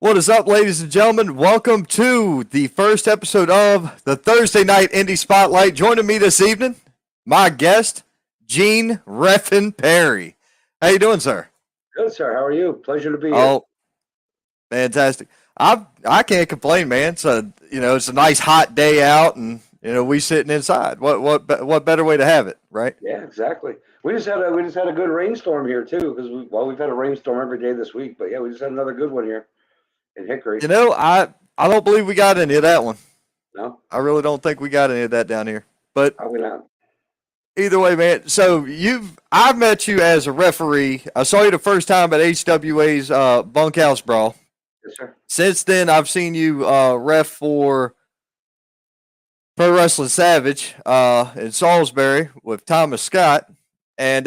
What is up, ladies and gentlemen? Welcome to the first episode of the Thursday Night Indie Spotlight. Joining me this evening, my guest, Gene Reffin Parry. How you doing, sir? Good, sir. How are you? Pleasure to be here. Oh, fantastic. I can't complain, man. So it's a nice hot day out, and we sitting inside. What better way to have it, right? Yeah, exactly. We just had a good rainstorm here too, because we've had a rainstorm every day this week. But yeah, we just had another good one here in Hickory. I don't believe we got any of that one. No, I really don't think we got any of that down here. But probably not. either way, man. So I've met you as a referee. I saw you the first time at HWA's Bunkhouse Brawl. Yes, sir. Since then, I've seen you ref for Pro Wrestling Savage in Salisbury with Thomas Scott, and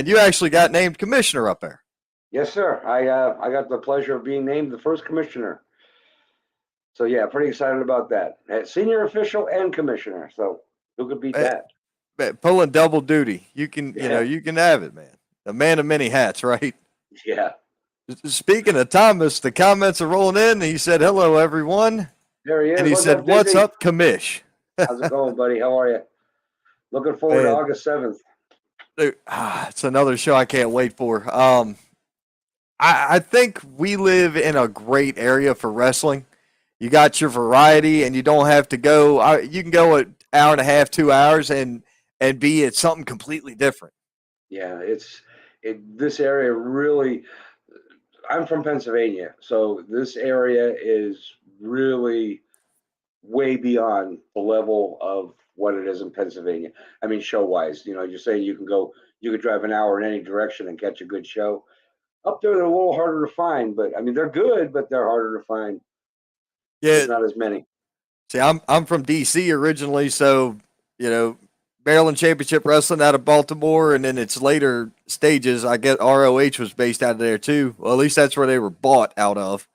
you actually got named commissioner up there. Yes, sir. I got the pleasure of being named the first commissioner. So yeah, pretty excited about that. Senior official and commissioner. So who could beat that? Pulling double duty. You can Yeah. you can have it, man. A man of many hats, right? Yeah. Speaking of Thomas, the comments are rolling in. He said, "Hello, everyone," There he is. and he said, "What's up, commish?" How's it going, buddy? How are you? Looking forward to August 7th. Dude, it's another show I can't wait for. I think we live in a great area for wrestling. You got your variety, and you don't have to go. You can go an hour and a half, 2 hours, and be at something completely different. Yeah, this area really. I'm from Pennsylvania, so this area is really way beyond the level of what it is in Pennsylvania. I mean, show wise, you're saying you could drive an hour in any direction and catch a good show. Up there, they're a little harder to find, but I mean, they're good, but they're harder to find. Yeah, There's not as many. see, I'm from DC originally, so Maryland Championship Wrestling out of Baltimore, and then its later stages, I get ROH was based out of there too. Well, at least that's where they were bought out of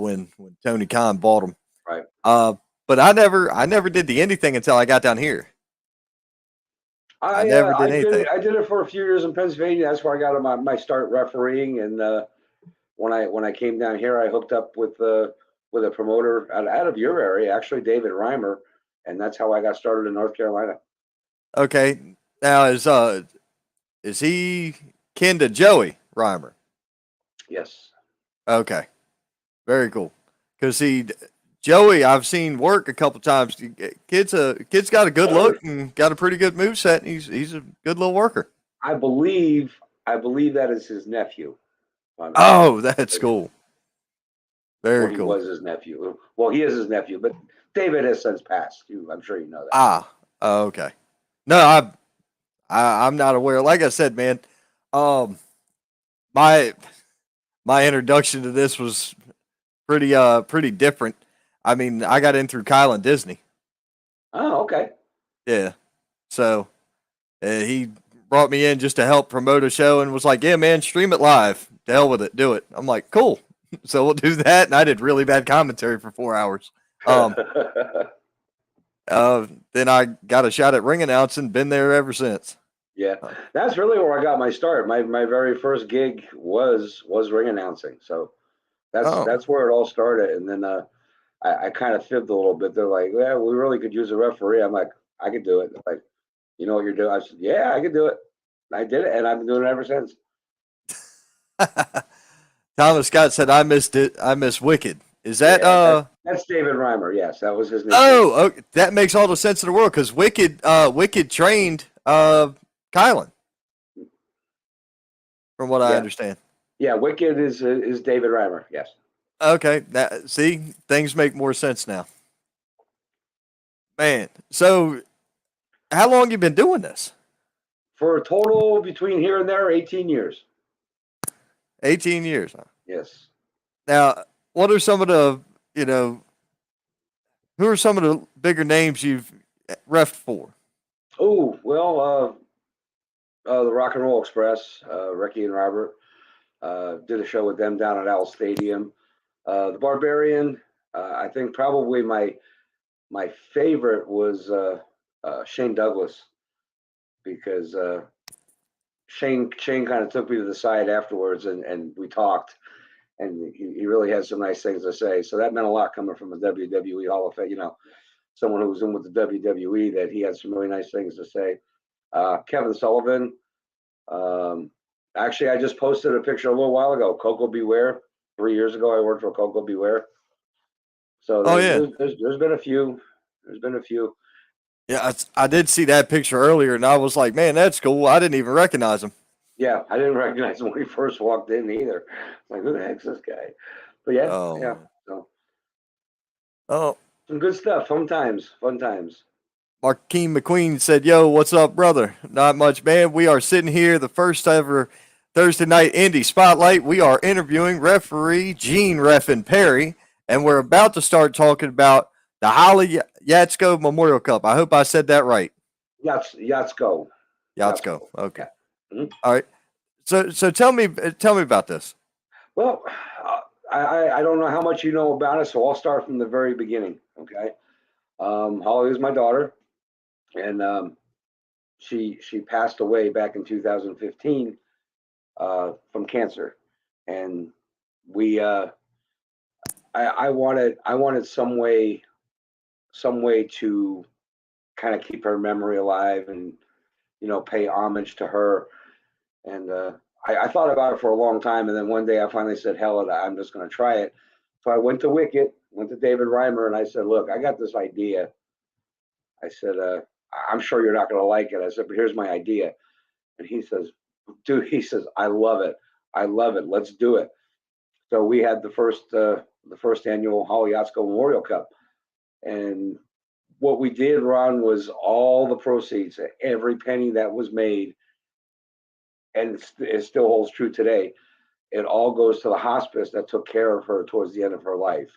when Tony Khan bought them. Right. But I never did the anything until I got down here. I never did anything. I did it for a few years in Pennsylvania. That's where I got my start refereeing. And when I came down here, I hooked up with a promoter out of your area, actually David Reimer, and that's how I got started in North Carolina. Okay, now is he kin to Joey Reimer? Yes. Okay, very cool. Because Joey, I've seen work a couple times. Kid's got a good look and got a pretty good moveset. He's a good little worker. I believe that is his nephew. Oh, that's cool. Very cool. He was his nephew. Well, he is his nephew, but David has since passed. I'm sure you know that. Okay. No, I'm not aware. Like I said, man, my introduction to this was pretty different. I mean, I got in through Kyle and Disney. Oh, okay. Yeah. So he brought me in just to help promote a show and was like, "Yeah, man, stream it live. To hell with it, do it." I'm like, "Cool." So we'll do that. And I did really bad commentary for 4 hours. Then I got a shot at ring announcing. Been there ever since. Yeah, that's really where I got my start. My very first gig was ring announcing. So that's where it all started. And then I kind of fibbed a little bit. They're like, "Yeah, we really could use a referee." I'm like, "I could do it." They're like, "You know what you're doing?" I said, "Yeah, I could do it." I did it, and I've been doing it ever since. Thomas Scott said, "I missed it. I miss Wicked." Is that that's David Reimer? Yes, that was his name. Oh, okay. That makes all the sense in the world because Wicked trained Kylan, from what I understand. Yeah, Wicked is David Reimer. Yes. Okay, see, things make more sense now. Man, so how long you been doing this? For a total between here and there, 18 years. 18 years. Huh? Yes. Now, what are some of the, who are some of the bigger names you've refed for? Oh, well, the Rock and Roll Express, Ricky and Robert, did a show with them down at Owl Stadium. The Barbarian, I think probably my favorite was Shane Douglas, because Shane kind of took me to the side afterwards and we talked, and he really had some nice things to say. So that meant a lot coming from a WWE Hall of Fame, someone who was in with the WWE, that he had some really nice things to say. Kevin Sullivan. Actually, I just posted a picture a little while ago. Coco Beware. 3 years ago, I worked for Coco Beware. So Oh yeah, there's been a few. There's been a few. yeah. I did see that picture earlier, and I was like, man, that's cool. I didn't even recognize him. Yeah, I didn't recognize him when he first walked in either. Like, who the heck's this guy? But yeah, Oh yeah. man. So Oh, some good stuff. Fun times. Fun times. Markeem McQueen said, "Yo, what's up, brother? Not much, man. We are sitting here, the first ever Thursday night Indy Spotlight. We are interviewing referee Gene Reffin Parry, and we're about to start talking about the Hollie Yatsko Memorial Cup. I hope I said that right. Yatsko. Yatsko. Okay. Yeah. Mhm. All right. So tell me about this. Well, I don't know how much you know about it, so I'll start from the very beginning. Okay. Holly is my daughter, and she passed away back in 2015 from cancer, and we I wanted some way to kind of keep her memory alive and pay homage to her. And I thought about it for a long time, and then one day I finally said, "Hell it, I'm just going to try it." So I went to Wicket, went to David Reimer, and I said, "Look, I got this idea." I said, "I'm sure you're not going to like it." I said, "But here's my idea." And he says, "Dude," he says, "I love it. I love it. Let's do it." So we had the first annual Hollie Yatsko Memorial Cup, and what we did, Ron, was all the proceeds, every penny that was made, and it still holds true today. It all goes to the hospice that took care of her towards the end of her life,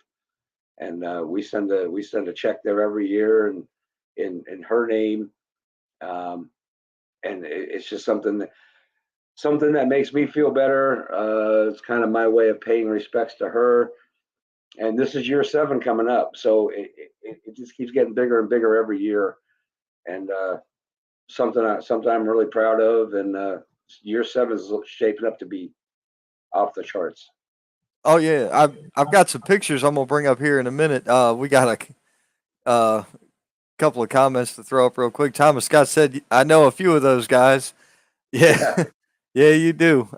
and we send a check there every year, and in her name, um, and it's just something that makes me feel better. It's kind of my way of paying respects to her. And this is year 7 coming up, so it just keeps getting bigger and bigger every year, and something I'm really proud of. And year 7 is shaping up to be off the charts. Oh yeah, I've got some pictures I'm gonna bring up here in a minute. We got a couple of comments to throw up real quick. Thomas Scott said, "I know a few of those guys." Yeah, Yeah, yeah, you do.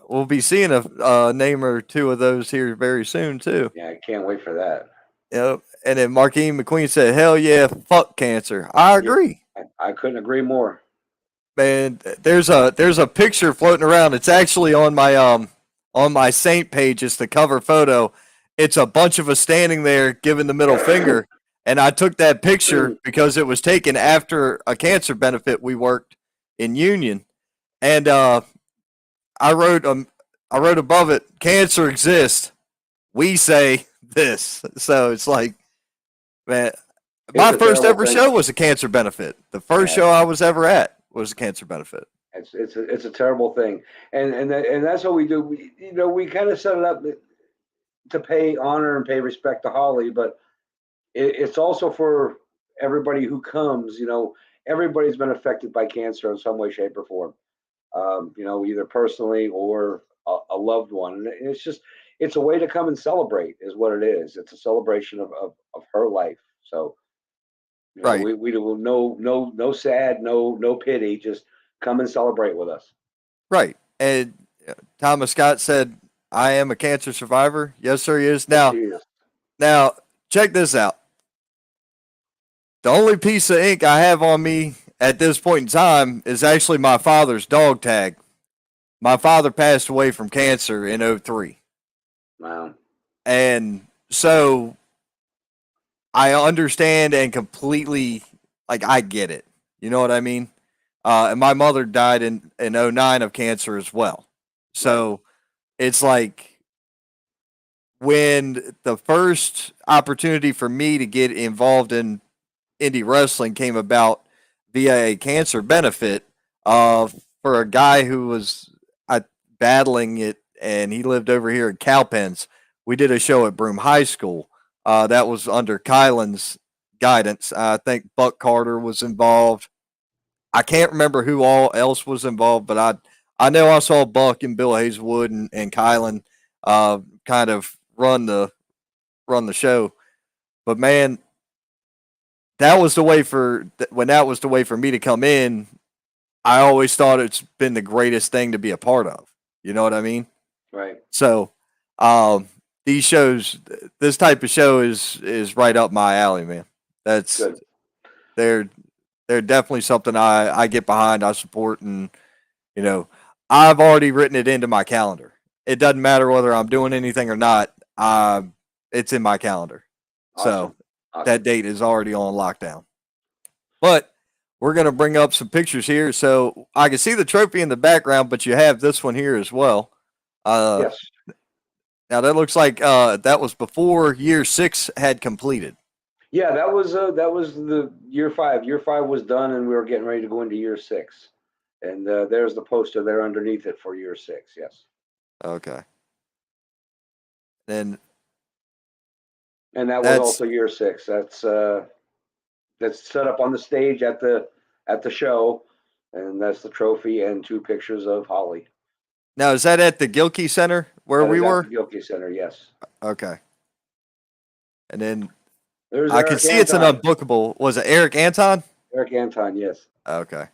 We'll be seeing a name or two of those here very soon too. yeah, I can't wait for that. Yep. And then Markeem McQueen said, "Hell yeah, fuck cancer." I Yeah, agree, I couldn't agree more. man. There's a picture floating around. It's actually on my Saint page. It's the cover photo. It's a bunch of us standing there giving the middle finger, and I took that picture because it was taken after a cancer benefit we worked in Union, and I wrote I wrote above it, "Cancer exists. We say this." So it's like, man, It's my a first terrible ever thing. show was a cancer benefit. The first Yeah, show I was ever at was a cancer benefit. it's a terrible thing, and that's what we do. We kind of set it up to pay honor and pay respect to Holly, but it's also for everybody who comes. Everybody's been affected by cancer in some way, shape, or form. Either personally or a loved one. And it's a way to come and celebrate, is what it is. It's a celebration of her life. So Right, we do no sad, no pity. Just come and celebrate with us. right. And Thomas Scott said, "I am a cancer survivor." Yes, sir, he is. Yes, Now, she is. now check this out. The only piece of ink I have on me at this point in time is actually my father's dog tag. My father passed away from cancer in '03, Wow. and so I understand and completely, like, I get it. You know what I mean? And my mother died in '09 of cancer as well. Right. So it's like when the first opportunity for me to get involved in indie wrestling came about via a cancer benefit uh, for a guy who was battling it, and he lived over here in Cowpens. We did a show at Broome High School. That was under Kylan's guidance. I think Buck Carter was involved. I can't remember who all else was involved, but I know I saw Buck and Bill Hazelwood and Kylan kind of run the show. But man, that was the way for when that was the way for me to come in. I always thought it's been the greatest thing to be a part of. You know what I mean? Right. So, um, these shows, this type of show is right up my alley, man. That's Good. they're they're definitely something I get behind, I support, and you know, I've already written it into my calendar. It doesn't matter whether I'm doing anything or not. It's in my calendar, so Awesome. Awesome. that date is already on lockdown. But we're gonna bring up some pictures here, so I can see the trophy in the background, but you have this one here as well. Uh, Yes. Now that looks like that was before year 6 had completed. Yeah, that was the year 5. Year 5 was done, and we were getting ready to go into year 6. And there's the poster there underneath it for year 6. Yes. Okay. Then And that was that's also year 6. That's set up on the stage at the show, and that's the trophy and 2 pictures of Hollie. now is that at the Gilkey Center where That we is at were? the Gilkey Center. Yes. Okay. And then There's I can Eric see it's an Anton. unbookable. Was it Eric Anton? Eric Anton. Yes. Okay.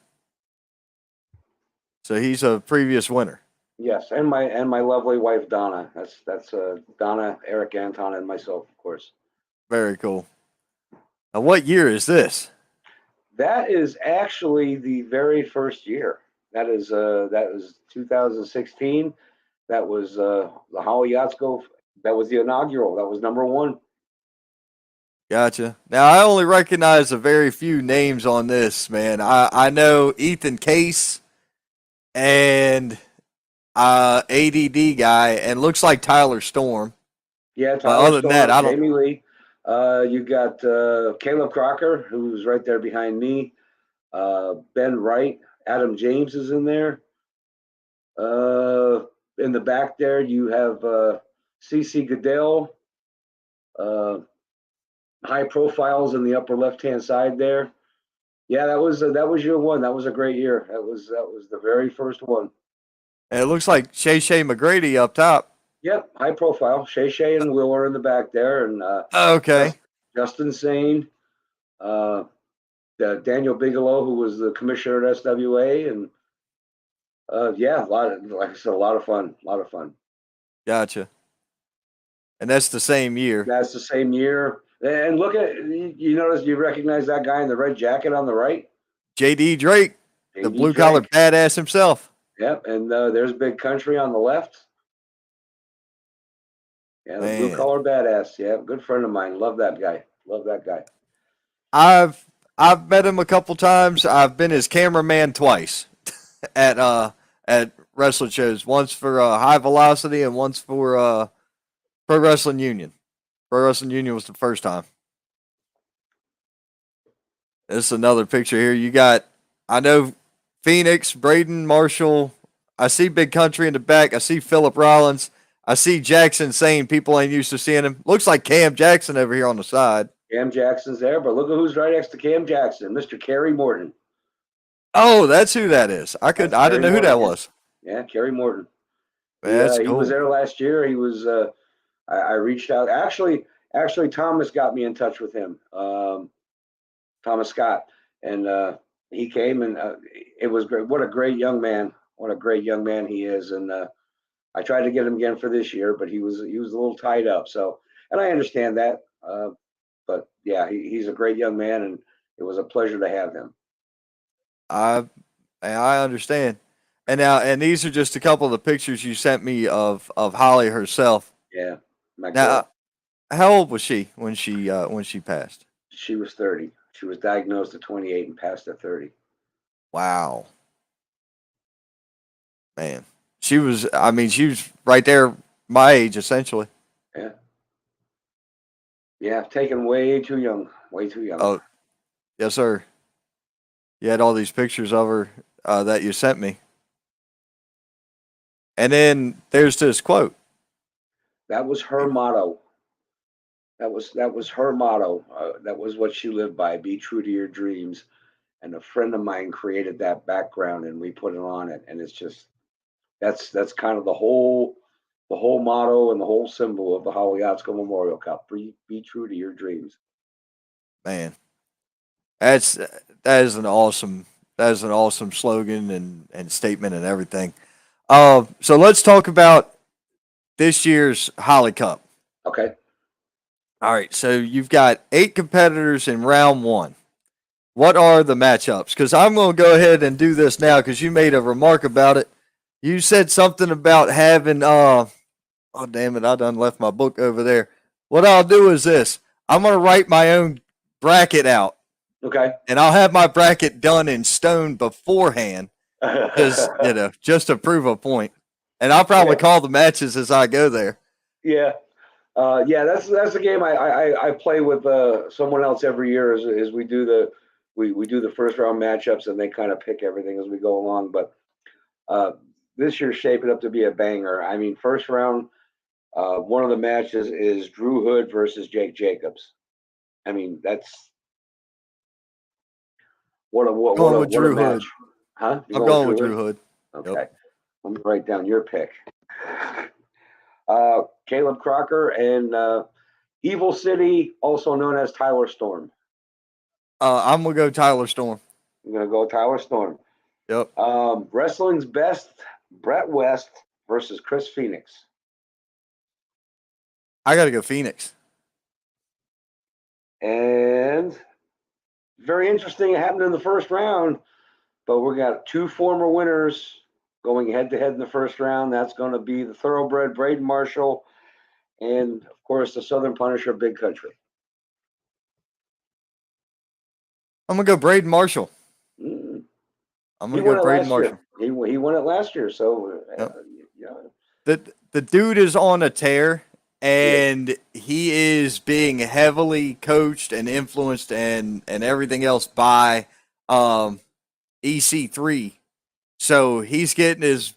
So he's a previous winner. Yes, and my lovely wife Donna. That's Donna, Eric Anton, and myself, of course. Very cool. Now, what year is this? That is actually the very first year. That was 2016. That was the Hollie Yatsko. That was the inaugural. That was number 1. Gotcha. Now, I only recognize a very few names on this, man. I know Ethan Case and ADD guy, and looks like Tyler Storm. Yeah, But Tyler other than that, Storm, I don't. Jamie Lee. You got Caleb Crocker, who's right there behind me. Ben Wright, Adam James is in there. In the back there, you have CC Goodell. Uh, High profiles in the upper left-hand side there. Yeah, that was year 1. That was a great year. That was the very first one. And it looks like Shay McGrady up top. Yep, high profile. Shay Shay and Will are in the back there, and Okay. Justin Sane, uh, Daniel Bigelow, who was the commissioner at SWA, and yeah, like I said, a lot of fun, a lot of fun. Gotcha. And that's the same year. That's the same year. And look at you notice you recognize that guy in the red jacket on the right, JD Drake, the J.D. blue collar Drake. badass himself. Yep, and there's Big Country on the left. Yeah, the blue Man, collar badass. Yeah, good friend of mine. Love that guy. Love that guy. I've I've met him a couple times. I've been his cameraman twice at wrestling shows. Once for High Velocity and once for Pro Wrestling Union. Pro Wrestling Union was the first time. This is another picture here. You got, I know, Phoenix, Braden, Marshall. I see Big Country in the back. I see Philip Rollins. I see Jackson saying people ain't used to seeing him. Looks like Cam Jackson over here on the side. Cam Jackson's there, but look at who's right next to Cam Jackson, Mr. Kerry Morton. Oh, that's who that is. That's I didn't Kerry know who that Morton. was. Yeah, Kerry Morton. That's He was cool. there last year. He was. I reached out. Actually, Thomas got me in touch with him. Thomas Scott, and he came, and it was great. What a great young man! What a great young man he is, and I tried to get him again for this year, but he was a little tied up. So, and I understand that. But yeah, he's a great young man, and it was a pleasure to have him. I I understand. And now, and these are just a couple of the pictures you sent me of Holly herself. Yeah, my Now, girl. how old was she when she passed? She was 30. She was diagnosed at 28 and passed at 30. Wow, man, she was. I mean, she was right there, my age essentially. Yeah, yeah, taken way too young. Way too young. Oh, yes, sir. You had all these pictures of her that you sent me, and then there's this quote. That was her motto. That was her motto. That was what she lived by. Be true to your dreams. And a friend of mine created that background, and we put it on it. And it's just that's kind of the whole the whole motto and the whole symbol of the Hollie Yatsko Memorial Cup. Be true to your dreams. Man, that's that is an awesome slogan and statement and everything. So let's talk about this year's Holly Cup. Okay. All right, so you've got 8 competitors in round 1. What are the matchups? Because I'm going to go ahead and do this now because you made a remark about it. You said something about having oh damn it, I done left my book over there. What I'll do is this. I'm gonna write my own bracket out. Okay. And I'll have my bracket done in stone beforehand. Just to prove a point. And I'll probably call the matches as I go there. Yeah. Yeah, that's a game I play with someone else every year as we do the first round matchups and they kind of pick everything as we go along. But this year's shaping up to be a banger. I mean, first round, one of the matches is Drew Hood versus Jake Jacobs. I mean, that's what a Drew match. Hood. Huh? I'm going with Drew Hood. Okay. Yep. Let me write down your pick. Caleb Crocker and Evil City, also known as Tyler Storm. I'm gonna go Tyler Storm. I'm gonna go Tyler Storm. Yep. Wrestling's best, Brett West versus Chris Phoenix. I gotta go Phoenix. And very interesting. It happened in the first round, but we got 2 former winners going head to head in the first round. That's going to be the Thoroughbred Braden Marshall and, of course, the Southern Punisher Big Country. I'm gonna go Braden Marshall. Mm. I'm gonna go Braden Marshall. He won it last year, so yeah. The dude is on a tear, and he is being heavily coached and influenced and everything else by EC3. So he's getting his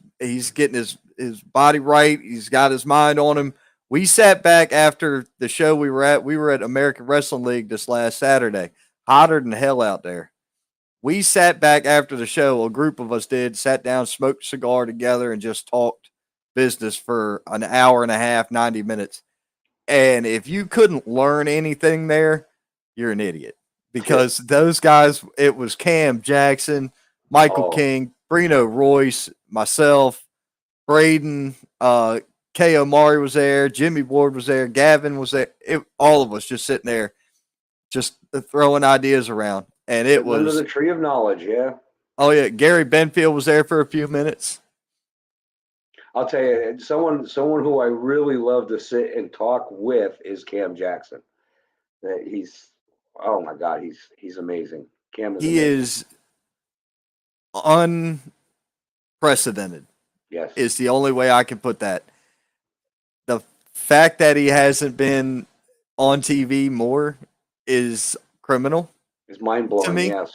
body right. He's got his mind on him. We sat back after the show we were at. We were at American Wrestling League this last Saturday. Hotter than hell out there. We sat back after the show. A group of us sat down, smoked a cigar together, and just talked business for an hour and a half, 90 minutes. And if you couldn't learn anything there, you're an idiot. Because those guys, it was Cam Jackson, Michael King, Brino Royce, myself, Braden, K. Omari was there, Jimmy Ward was there, Gavin was there. All of us just sitting there, just throwing ideas around. And it was under the tree of knowledge, yeah. Oh yeah, Gary Benfield was there for a few minutes. I'll tell you, someone who I really love to sit and talk with is Cam Jackson. He's, oh my God, he's amazing. Cam is unprecedented. Yes, is the only way I can put that. The fact that he hasn't been on TV more is criminal. It's mind blowing to me. Yes,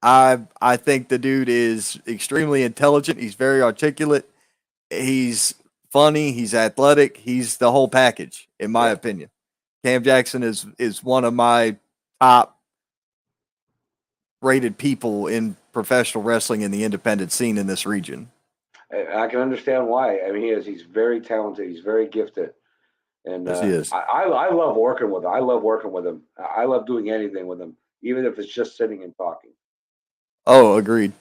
I think the dude is extremely intelligent. He's very articulate. He's funny. He's athletic. He's the whole package, in my opinion. Cam Jackson is one of my top rated people in professional wrestling in the independent scene in this region. I can understand why. I mean, he's very talented. He's very gifted. And yes, he is. I love working with him. I love working with him. I love doing anything with him, even if it's just sitting and talking. Oh, agreed.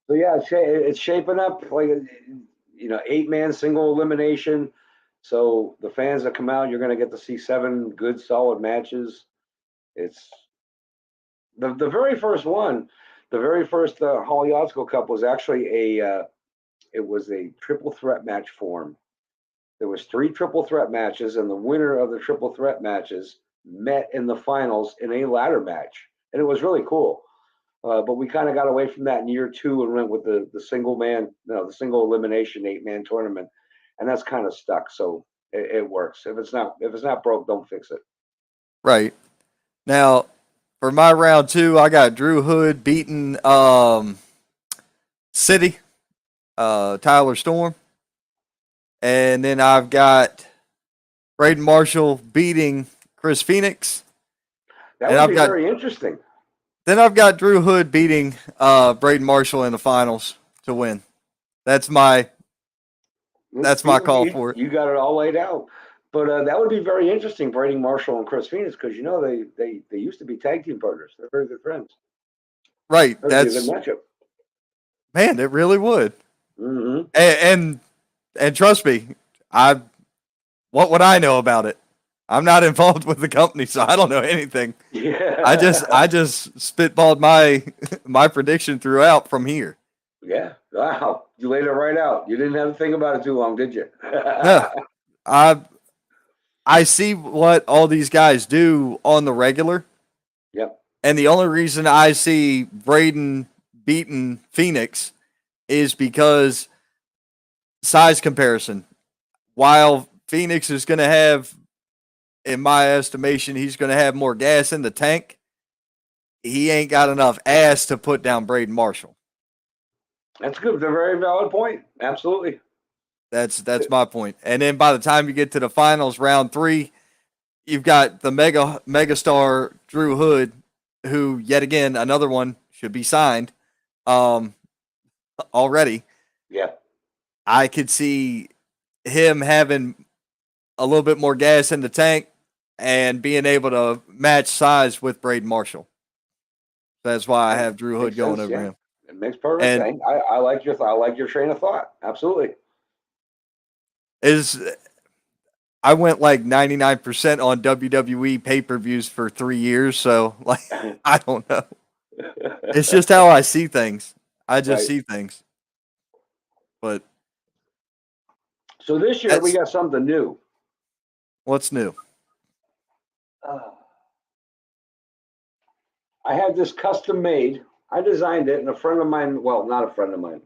So yeah, it's shaping up like 8-man single elimination. So the fans that come out, you're going to get to see 7 good, solid matches. It's the very first one. The very first Hollie Yatsko Cup was actually it was a triple threat match form. There was 3 triple threat matches, and the winner of the triple threat matches met in the finals in a ladder match, and it was really cool. But we kind of got away from that in year 2 and went with the single elimination 8-man tournament, and that's kind of stuck. So it works. If it's not broke, don't fix it. Right. Now, for my round 2, I got Drew Hood beating City, Tyler Storm, and then I've got Braden Marshall beating Chris Phoenix. That would be very interesting. Then I've got Drew Hood beating Braden Marshall in the finals to win. That's my That's my call for it. You got it all laid out. But that would be very interesting, Braden Marshall and Chris Phoenix, because they used to be tag team partners. They're very good friends. Right. That would be a good matchup. Man, it really would. Mm-hmm. And trust me, what would I know about it? I'm not involved with the company, so I don't know anything. Yeah. I just spitballed my prediction throughout from here. Yeah. Wow. You laid it right out. You didn't have to think about it too long, did you? No, I see what all these guys do on the regular. Yep. And the only reason I see Braden beating Phoenix is because size comparison. While Phoenix is going to have, in my estimation, he's going to have more gas in the tank, he ain't got enough ass to put down Braden Marshall. That's good. That's a very valid point. Absolutely. That's my point. And then by the time you get to the finals, round 3, you've got the megastar Drew Hood, who yet again another one should be signed already. Yeah. I could see him having a little bit more gas in the tank and being able to match size with Braden Marshall. That's why I have Drew Hood going over him. It makes perfect sense. I like your train of thought. Absolutely. I went like 99% on WWE pay-per-views for 3 years, so like I don't know. It's just how I see things. I just see things. But so this year we got something new. What's new? I had this custom made. I designed it, and a friend of mine, well, not a friend of mine,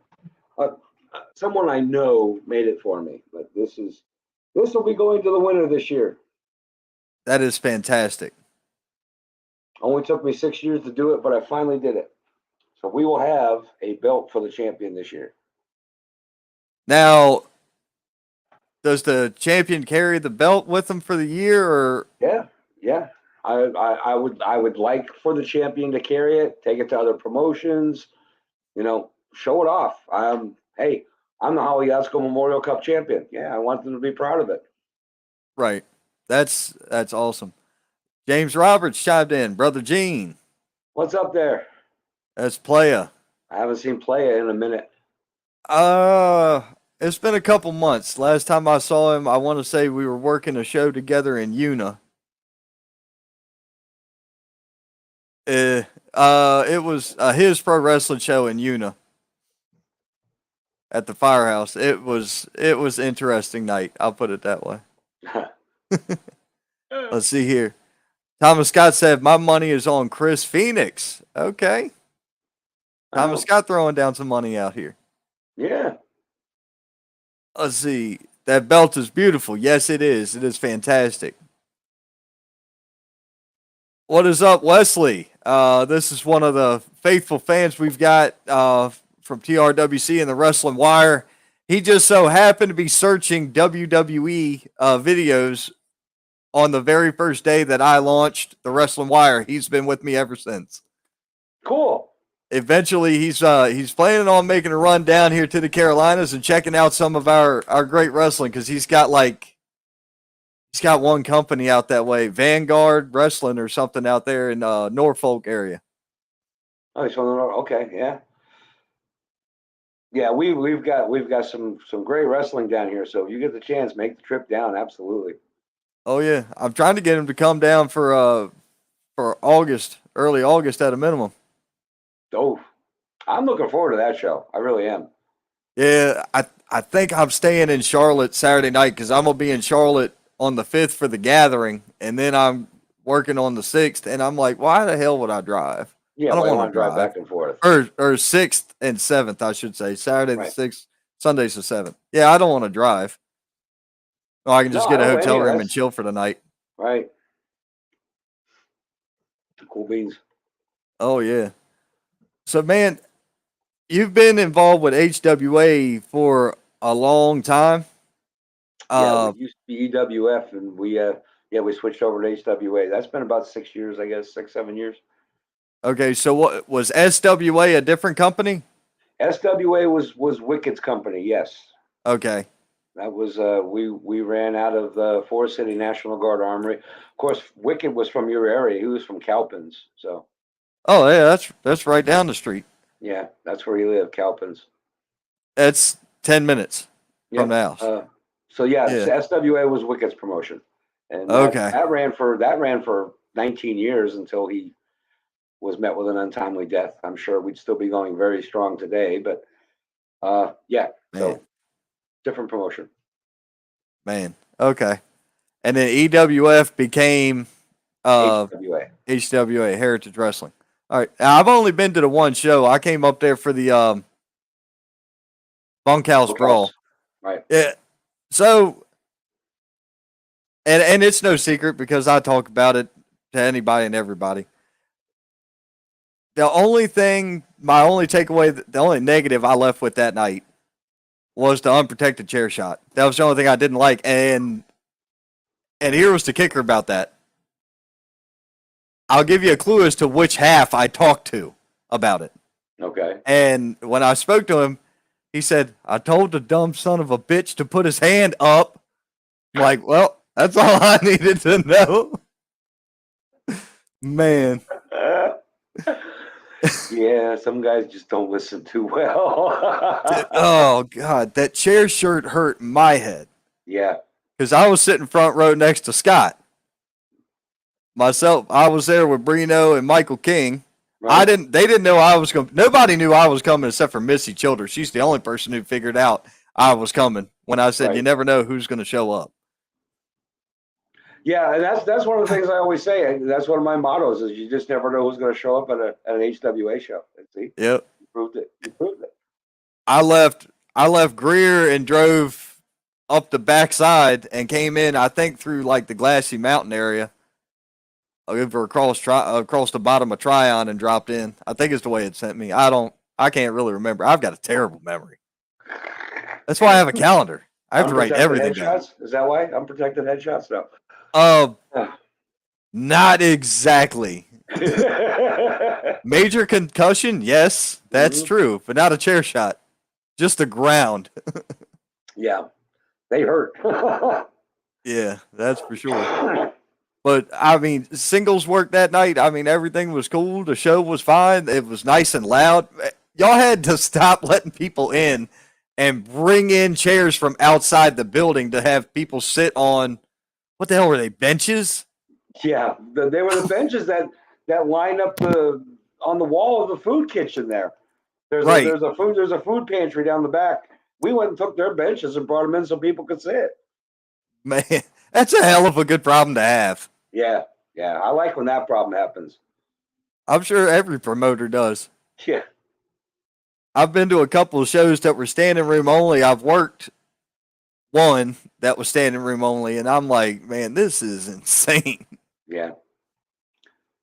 someone I know made it for me. But this will be going to the winner this year. That is fantastic. Only took me 6 years to do it, but I finally did it. So we will have a belt for the champion this year. Now, does the champion carry the belt with him for the year, or? Yeah. I would like for the champion to carry it, take it to other promotions, show it off. Hey, I'm the Hollie Yatsko Memorial Cup champion. Yeah, I want them to be proud of it. Right. That's awesome. James Roberts chimed in. Brother Gene. What's up there? That's Playa. I haven't seen Playa in a minute. It's been a couple months. Last time I saw him, I want to say we were working a show together in Una. It was his pro wrestling show in Una at the Firehouse. It was interesting night. I'll put it that way. Let's see here. Thomas Scott said, "My money is on Chris Phoenix." Okay. Thomas Scott throwing down some money out here. Yeah. Let's see. That belt is beautiful. Yes, it is. It is fantastic. What is up, Wesley? This is one of the faithful fans we've got from TRWC and the Wrestling Wire. He just so happened to be searching WWE videos on the very first day that I launched the Wrestling Wire. He's been with me ever since. Cool. Eventually, he's planning on making a run down here to the Carolinas and checking out some of our great wrestling, because he's got one company out that way, Vanguard Wrestling or something out there in Norfolk area. Oh, he's from the North. Okay, yeah. Yeah, we've got some great wrestling down here. So if you get the chance, make the trip down. Absolutely. Oh yeah, I'm trying to get him to come down for August, early August at a minimum. Oh, I'm looking forward to that show. I really am. Yeah, I think I'm staying in Charlotte Saturday night, because I'm gonna be in Charlotte on the 5th for the gathering, and then I'm working on the 6th, and I'm like, why the hell would I drive? Yeah, I don't want to drive back and forth. Or 6th and 7th, I should say. Saturday the 6th, Sunday's the 7th. Yeah, I don't want to drive. Oh, I can just get a hotel room and chill for the night. Right. Cool beans. Oh, yeah. So, man, you've been involved with HWA for a long time. Yeah, we used to be EWF, and we switched over to HWA. That's been about 6 years, I guess, 6, 7 years. Okay, so what was SWA a different company? SWA was Wicked's company, yes. Okay. That was we ran out of the Forest City National Guard Armory. Of course, Wicked was from your area. He was from Cowpens, so Oh yeah, that's right down the street. yeah, that's where he lived, Cowpens. That's 10 minutes from the Yep. house. So yeah, Yeah. SWA was Wicked's promotion, and Okay. that ran for 19 years until he was met with an untimely death. I'm sure we'd still be going very strong today, but yeah. Man. So different promotion. Man. Okay. And then EWF became HWA. HWA, Heritage Wrestling. All right. Now, I've only been to the one show. I came up there for the Bunkhouse Brawl. Right. Yeah. So, and it's no secret because I talk about it to anybody and everybody. The only thing, my only takeaway, the only negative I left with that night was the unprotected chair shot. That was the only thing I didn't like. And here was the kicker about that. I'll give you a clue as to which half I talked to about it. Okay. And when I spoke to him, he said, I told the dumb son of a bitch to put his hand up. I'm like, well, that's all I needed to know. Man. Yeah, some guys just don't listen too well. Oh, God. That chair shirt hurt my head. Yeah. Because I was sitting front row next to Scott. Myself, I was there with Brino and Michael King. Right. They didn't know I was coming. Nobody knew I was coming except for Missy Childers. She's the only person who figured out I was coming when I said, Right. You never know who's going to show up. Yeah, and that's one of the things I always say. That's one of my mottos is you just never know who's going to show up at an HWA show. And see, Yep. you proved it. You proved it. I left Greer and drove up the backside and came in, I think, through like the Glassy Mountain area. Over across the bottom of Tryon and dropped in. I think it's the way it sent me. I can't really remember. I've got a terrible memory. That's why I have a calendar. I have to write everything down. Is that why? Unprotected headshots? No. Not exactly. Major concussion, yes, that's true, but not a chair shot. Just the ground. Yeah. They hurt. Yeah, that's for sure. But, I mean, singles work that night. I mean, everything was cool. The show was fine. It was nice and loud. Y'all had to stop letting people in and bring in chairs from outside the building to have people sit on, what the hell were they, benches? Yeah, they were the benches that line up on the wall of the food kitchen there. There's a food pantry down the back. We went and took their benches and brought them in so people could sit. Man, that's a hell of a good problem to have. Yeah, I like when that problem happens. I'm sure every promoter does. Yeah. I've been to a couple of shows that were standing room only. I've worked one that was standing room only, and I'm like, man, this is insane. Yeah.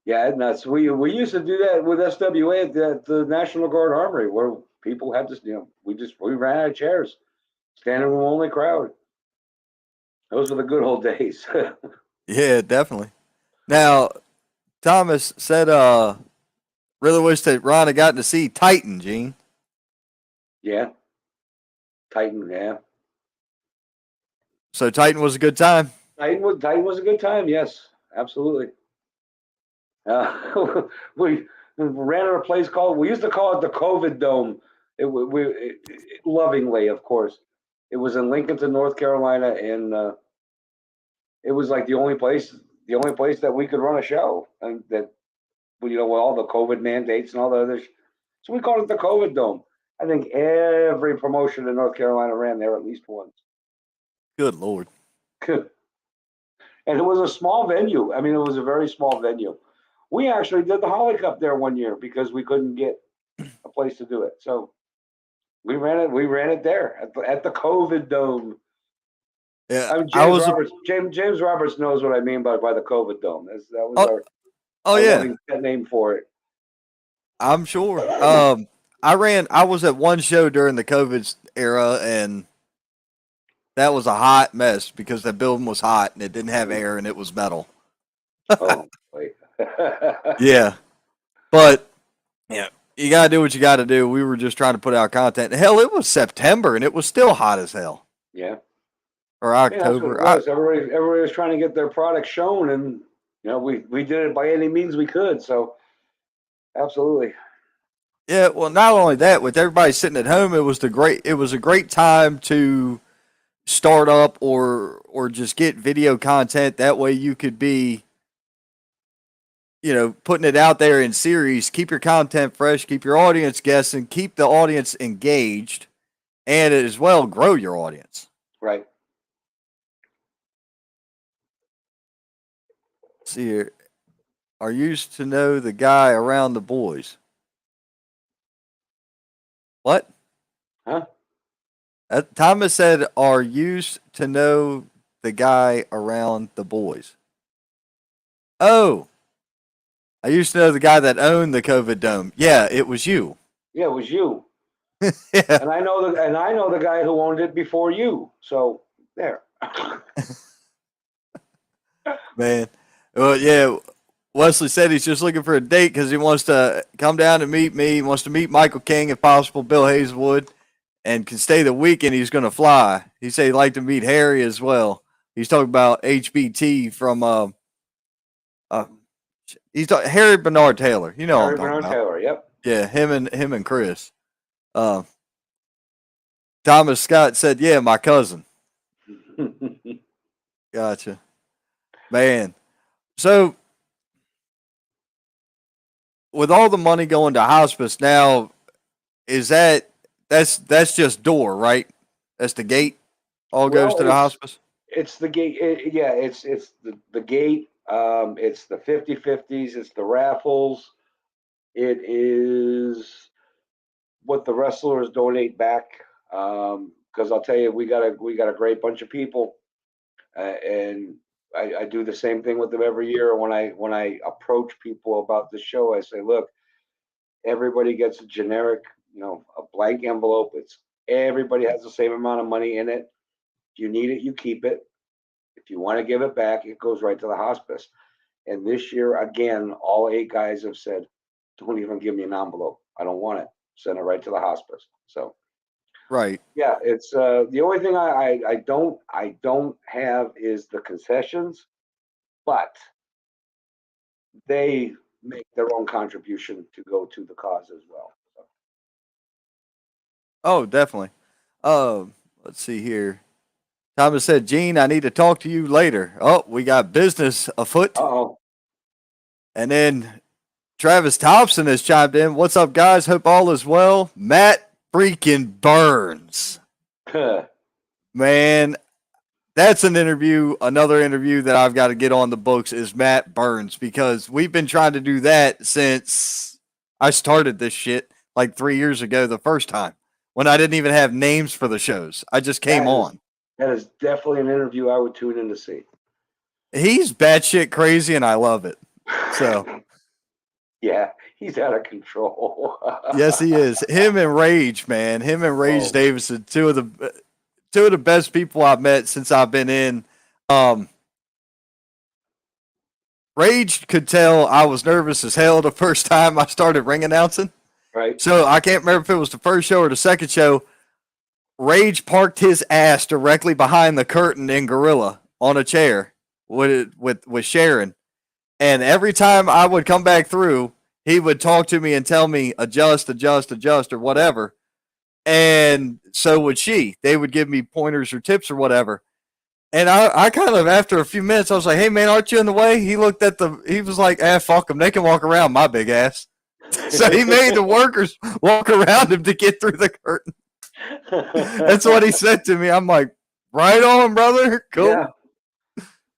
Yeah, nuts. We used to do that with SWA at the National Guard Armory, where people had to, we ran out of chairs, standing room only crowd. Those were the good old days. Yeah, definitely. Now, Thomas said, really wish that Ron had gotten to see Titan, Gene. Yeah. Titan, yeah. So Titan was a good time? Titan was a good time, yes. Absolutely. We ran at a place we used to call it the COVID Dome. Lovingly, of course. It was in Lincolnton, North Carolina, and it was like the only place that we could run a show, and that, with all the COVID mandates and all the others. So we called it the COVID Dome. I think every promotion in North Carolina ran there at least once. Good Lord. And it was a small venue. I mean, it was a very small venue. We actually did the Hollie Cup there one year because we couldn't get a place to do it. So we ran it there at the COVID Dome. Yeah, I mean, James Roberts knows what I mean by the COVID Dome. That was our name for it. I'm sure. I was at one show during the COVID era, and that was a hot mess because the building was hot and it didn't have air and it was metal. Oh, wait. Yeah. But, yeah, you got to do what you got to do. We were just trying to put out content. Hell, it was September and it was still hot as hell. Yeah. or Yeah, that's what it October. was. Everybody was trying to get their product shown, and we did it by any means we could. So absolutely. Yeah, well, not only that, with everybody sitting at home, it was a great time to start up or just get video content. That way, you could be putting it out there in series. Keep your content fresh, keep your audience guessing, keep the audience engaged, and as well grow your audience. Right. Let's see here, are used to know the guy around the boys. What? Huh? Thomas said, "Are used to know the guy around the boys." Oh, I used to know the guy that owned the COVID dome. Yeah, it was you. Yeah, it was you. Yeah, And I know the guy who owned it before you. So there. man. Well, yeah. Wesley said he's just looking for a date because he wants to come down and meet me. He wants to meet Michael King, if possible, Bill Hazelwood, and can stay the weekend. He's going to fly. He said he'd like to meet Harry as well. He's talking about HBT from uh Harry Bernard Taylor. You know what I'm Harry talking Bernard about. Taylor. Yep. Yeah, him and Chris. Uh, Thomas Scott said, "Yeah, my cousin." Gotcha, man. So with all the money going to hospice now, is that's just door, right? That's the gate. All goes Well, to the hospice. it's the gate. Yeah, it's the gate. It's the 50/50s. It's the raffles. It is what the wrestlers donate back. Because I'll tell you, we got a great bunch of people, and I do the same thing with them every year. When I approach people about the show, I say, look, everybody gets a generic, a blank envelope. It's everybody has the same amount of money in it. If you need it, you keep it. If you want to give it back, it goes right to the hospice. And this year, again, all 8 guys have said, don't even give me an envelope. I don't want it. Send it right to the hospice. So Right. yeah, it's the only thing I don't have is the concessions, but they make their own contribution to go to the cause as well. So, Oh, definitely. Let's see here. Thomas said, "Gene, I need to talk to you later." Oh, we got business afoot. oh, And then Travis Thompson has chimed in. What's up, guys? Hope all is well. Matt freaking Burns. Man, that's an interview. Another interview that I've got to get on the books is Matt Burns because we've been trying to do that since I started this shit like 3 years ago, the first time when I didn't even have names for the shows. I just came that is on. that is definitely an interview I would tune in to see. He's batshit crazy and I love it. So, Yeah, he's out of control. yes, he is. Him and Rage, man. Him and Rage Oh, Davidson, two of the best people I've met since I've been in. Um, Rage could tell I was nervous as hell the first time I started ring announcing. right. So I can't remember if it was the first show or the second show. Rage parked his ass directly behind the curtain in Gorilla on a chair with Sharon. And every time I would come back through, he would talk to me and tell me adjust, adjust, adjust, or whatever. And so would she. They would give me pointers or tips or whatever. And I kind of, after a few minutes, I was like, "Hey, man, aren't you in the way?" He was like, fuck them. They can walk around my big ass. So he made the workers walk around him to get through the curtain. That's what he said to me. I'm like, right on, brother. Cool.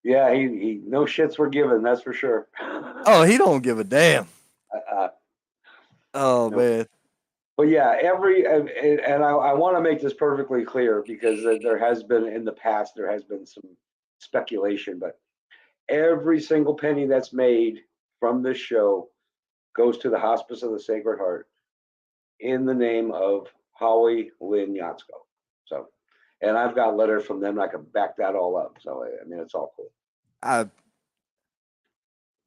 Yeah, yeah. He no shits were given. That's for sure. Oh, he don't give a damn. Uh, Oh, no. man. But yeah, and I want to make this perfectly clear because there has been in the past there has been some speculation, but every single penny that's made from this show goes to the Hospice of the Sacred Heart in the name of Hollie, Lynn, Yatsko. So, and I've got letters from them. I can back that all up. So, I mean, it's all cool. I,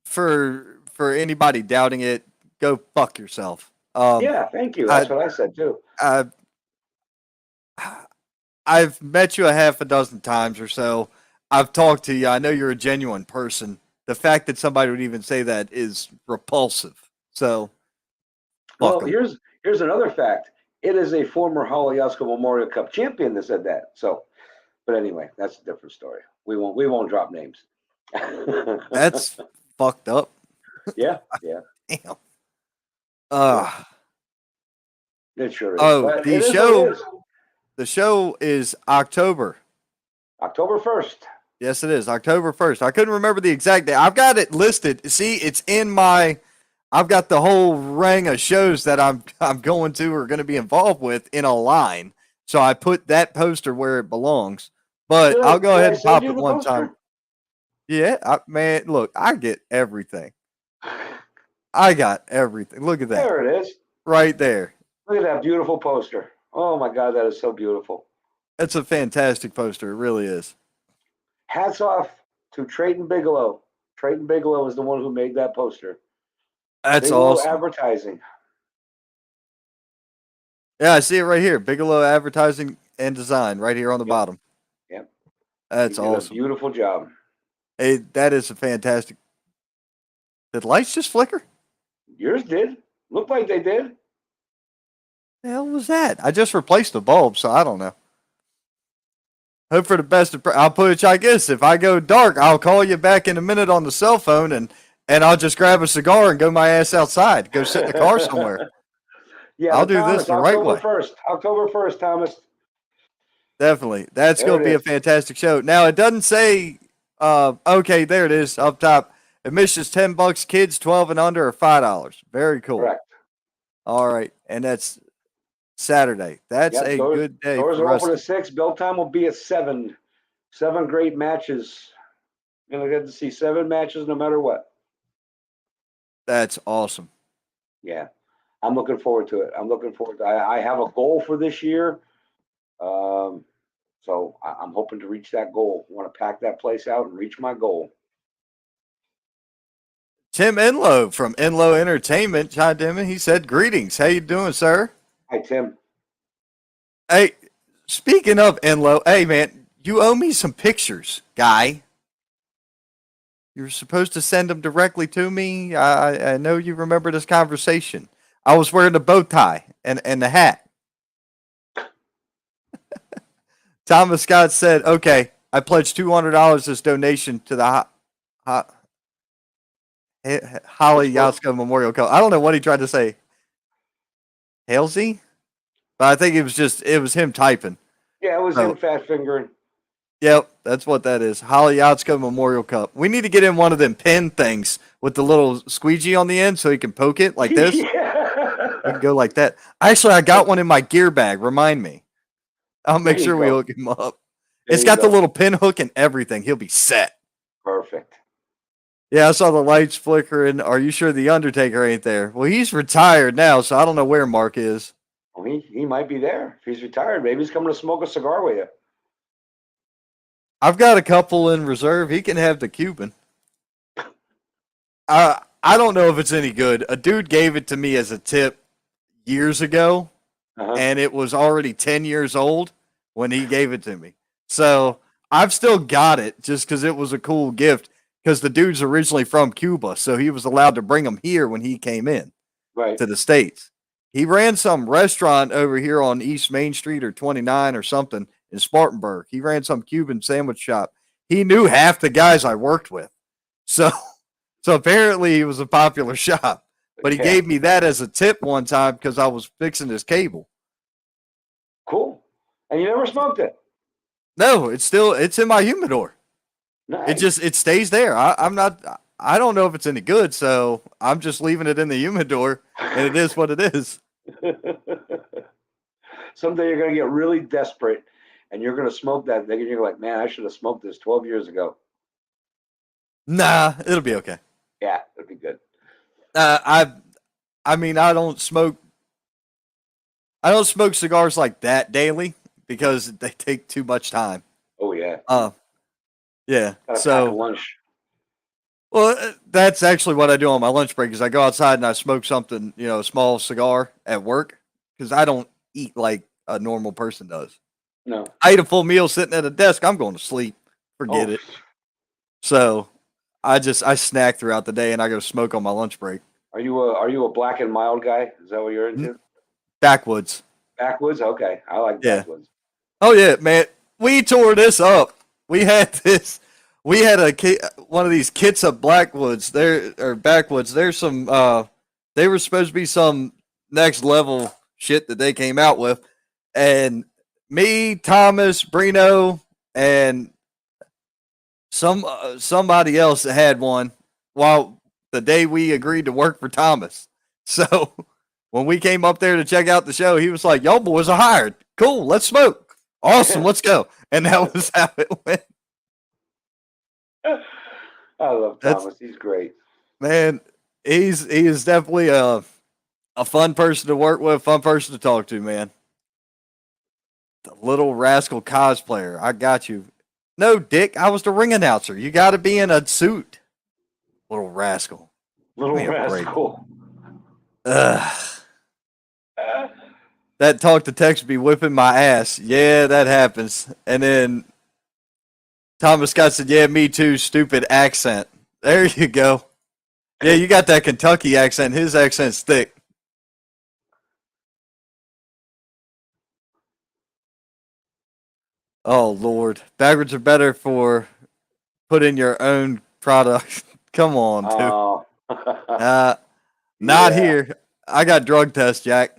for anybody doubting it, go fuck yourself. Yeah, thank you. I, That's what I said too. I, I've met you a half a dozen times or so. I've talked to you. I know you're a genuine person. The fact that somebody would even say that is repulsive. So fuck Well, them. here's another fact. It is a former Hollie Yatsko Memorial Cup champion that said that. So, but anyway, that's a different story. We won't drop names. That's fucked up. Yeah, yeah, Damn. yeah. Uh It sure is. oh, But the it is what it show is. the show is October. October 1st. Yes, it is October 1st. I couldn't remember the exact day. I've got it listed. See, it's in my. I've got the whole ring of shows that I'm going to or going to be involved with in a line. So I put that poster where it belongs. But I'll go Did ahead I and send pop you it the one time. poster? Yeah, man, look, I get everything. I got everything. Look at that There it is. right there. Look at that beautiful poster. Oh my God, that is so beautiful. It's a fantastic poster. It really is. Hats off to Trayton Bigelow. Trayton Bigelow is the one who made that poster. That's Bigelow awesome. Advertising. Yeah, I see it right here. Bigelow Advertising and Design right here on the Yep, bottom. yep. He That's did a awesome. beautiful job. Hey, that is a fantastic. Did lights just flicker? Yours did. Looked like they did. The hell was that? I just replaced the bulb, so I don't know. Hope for the best. I'll put it like this: if I go dark, I'll call you back in a minute on the cell phone, and I'll just grab a cigar and go my ass outside, go sit in the car somewhere. Yeah, I'll but do this Thomas, the right October way. 1st. October 1st, Thomas. Definitely, that's There going to be it a is. fantastic show. Now it doesn't say. Okay, there it is up top. Admission's $10. Kids 12 and under are $5. Very cool. Correct. All right, and that's Saturday. That's Yep. a Doors, good day doors for are open at wrestling. 6. Bell time will be at 7. 7 great matches. You're going to get to see 7 matches no matter what. That's awesome. Yeah. I'm looking forward to it. I'm looking forward to it. I have a goal for this year. So I'm hoping to reach that goal. I want to pack that place out and reach my goal. Tim Enlow from Enlow Entertainment chimed in. He said, "Greetings. How you doing, sir?" Hi, Tim. Hey, speaking of Enlow, hey man, you owe me some pictures, guy. You're supposed to send them directly to me. I know you remember this conversation. I was wearing the bow tie and the hat. Thomas Scott said, "Okay, I pledged $200 as donation to the Hollie Pittsburgh. Yatsko Memorial Cup." I don't know what he tried to say. Halsey? But I think it was him typing. Yeah, it was So, him fat fingering. yep, that's what that is. Hollie Yatsko Memorial Cup. We need to get in one of them pin things with the little squeegee on the end so he can poke it like this. Yeah. We can go like that. Actually, I got one in my gear bag. Remind me. I'll There make you sure we go. hook him up. There It's you got the go. little pin hook and everything. He'll be set. Perfect. Yeah, I saw the lights flickering. Are you sure the Undertaker ain't there? Well, he's retired now, so I don't know where Mark is. Well, he might be there. If he's retired, maybe he's coming to smoke a cigar with you. I've got a couple in reserve. He can have the Cuban. I don't know if it's any good. A dude gave it to me as a tip years ago, Uh-huh. and it was already 10 years old when he gave it to me. So I've still got it just because it was a cool gift because the dude's originally from Cuba. So he was allowed to bring them here when he came in Right. to the States. He ran some restaurant over here on East Main Street or 29 or something in Spartanburg. He ran some Cuban sandwich shop. He knew half the guys I worked with. So so apparently he was a popular shop. But he Yeah. gave me that as a tip one time because I was fixing his cable. Cool. And you never smoked it. No, it's in my humidor. Nice. It stays there. I'm not I don't know if it's any good, so I'm just leaving it in the humidor and it is what it is. Someday you're going to get really desperate and you're going to smoke that thing and you're like, man, I should have smoked this 12 years ago. Nah, it'll be okay. Yeah, that'd be good. Uh, I mean I don't smoke cigars like that daily because they take too much time. Oh, yeah. Yeah. Got to pack a So, lunch. well, that's actually what I do on my lunch break is I go outside and I smoke something, a small cigar at work because I don't eat like a normal person does. No. I ate a full meal sitting at a desk. I'm going to sleep. Forget Oh, it. So I snack throughout the day and I go smoke on my lunch break. are you a black and mild guy? Is that what you're Mm, into? Backwoods. Backwoods? Okay. I like Yeah. backwoods. Oh yeah, man. We tore this up. We had this. We had one of these kits of Blackwoods. There or backwoods. There's some. They were supposed to be some next level shit that they came out with, and me, Thomas, Brino, and somebody else had one. While the day we agreed to work for Thomas, so when we came up there to check out the show, he was like, "Y'all boys are hired. Cool, let's smoke. Awesome, let's go." And that was how it went. I love That's Thomas. He's great. man. He is definitely a fun person to work with, fun person to talk to, man. The little rascal cosplayer. I got you. No, Dick, I was the ring announcer. You got to be in a suit. Little rascal. Give Little me a break. rascal. Ugh. That talk to text be whipping my ass. Yeah, that happens. And then Thomas Scott said, "Yeah, me too. Stupid accent." There you go. Yeah, you got that Kentucky accent. His accent's thick. Oh Lord, backwards are better for put in your own product. Come on, dude. Oh. Not Yeah. here. I got drug test, Jack.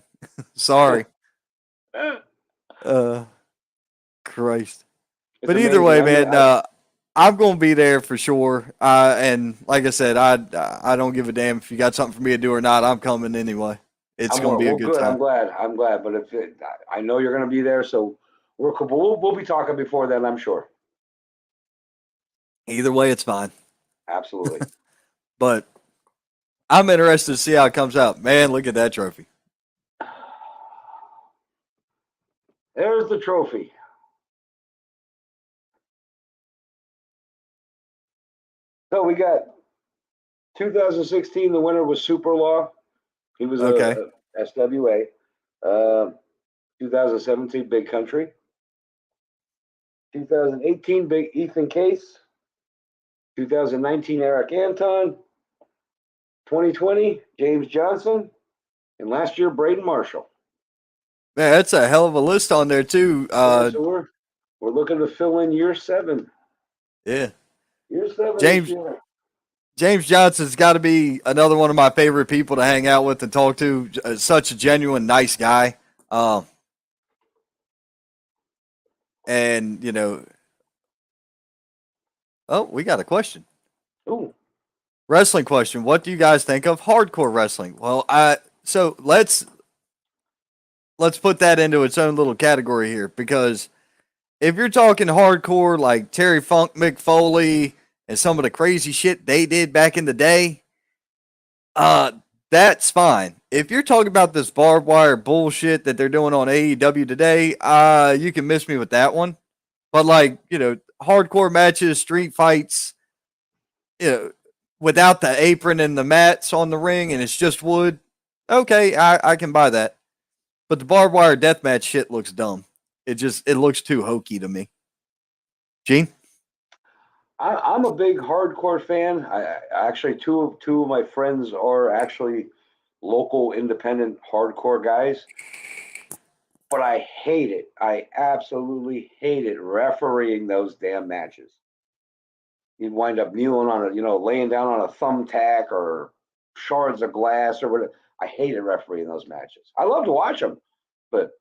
Sorry. Uh, Christ. It's But either amazing. way, I mean, man, I'm gonna be there for sure. And like I said, I don't give a damn if you got something for me to do or not. I'm coming anyway. It's gonna be a well, good good. time. I'm glad. But I know you're going to be there, so we'll be talking before then. I'm sure. Either way, it's fine. Absolutely. But I'm interested to see how it comes out. Man, look at that trophy. There's the trophy. So we got 2016. The winner was Super Law. He was Okay. a SWA. 2017 Big Country. 2018 Big Ethan Case. 2019 Eric Anton. 2020 James Johnson. And last year Braden Marshall. Man, that's a hell of a list on there too. Yeah, so we're looking to fill in year 7. Yeah. Year 7 this James year. James Johnson's got to be another one of my favorite people to hang out with and talk to. Such a genuine, nice guy. And, you know, oh, we got a question. Ooh. Wrestling question. What do you guys think of hardcore wrestling? Well, so let's put that into its own little category here because if you're talking hardcore like Terry Funk, Mick Foley, and some of the crazy shit they did back in the day, that's fine. If you're talking about this barbed wire bullshit that they're doing on AEW today, you can miss me with that one. But like, you know, hardcore matches, street fights, you know, without the apron and the mats on the ring and it's just wood, okay, I can buy that. But the barbed wire deathmatch shit looks dumb. It looks too hokey to me. Gene? I'm a big hardcore fan. I actually two of my friends are actually local independent hardcore guys. But I hate it. I absolutely hate it refereeing those damn matches. You'd wind up kneeling on laying down on a thumbtack or shards of glass or whatever. I hated refereeing those matches. I love to watch them, but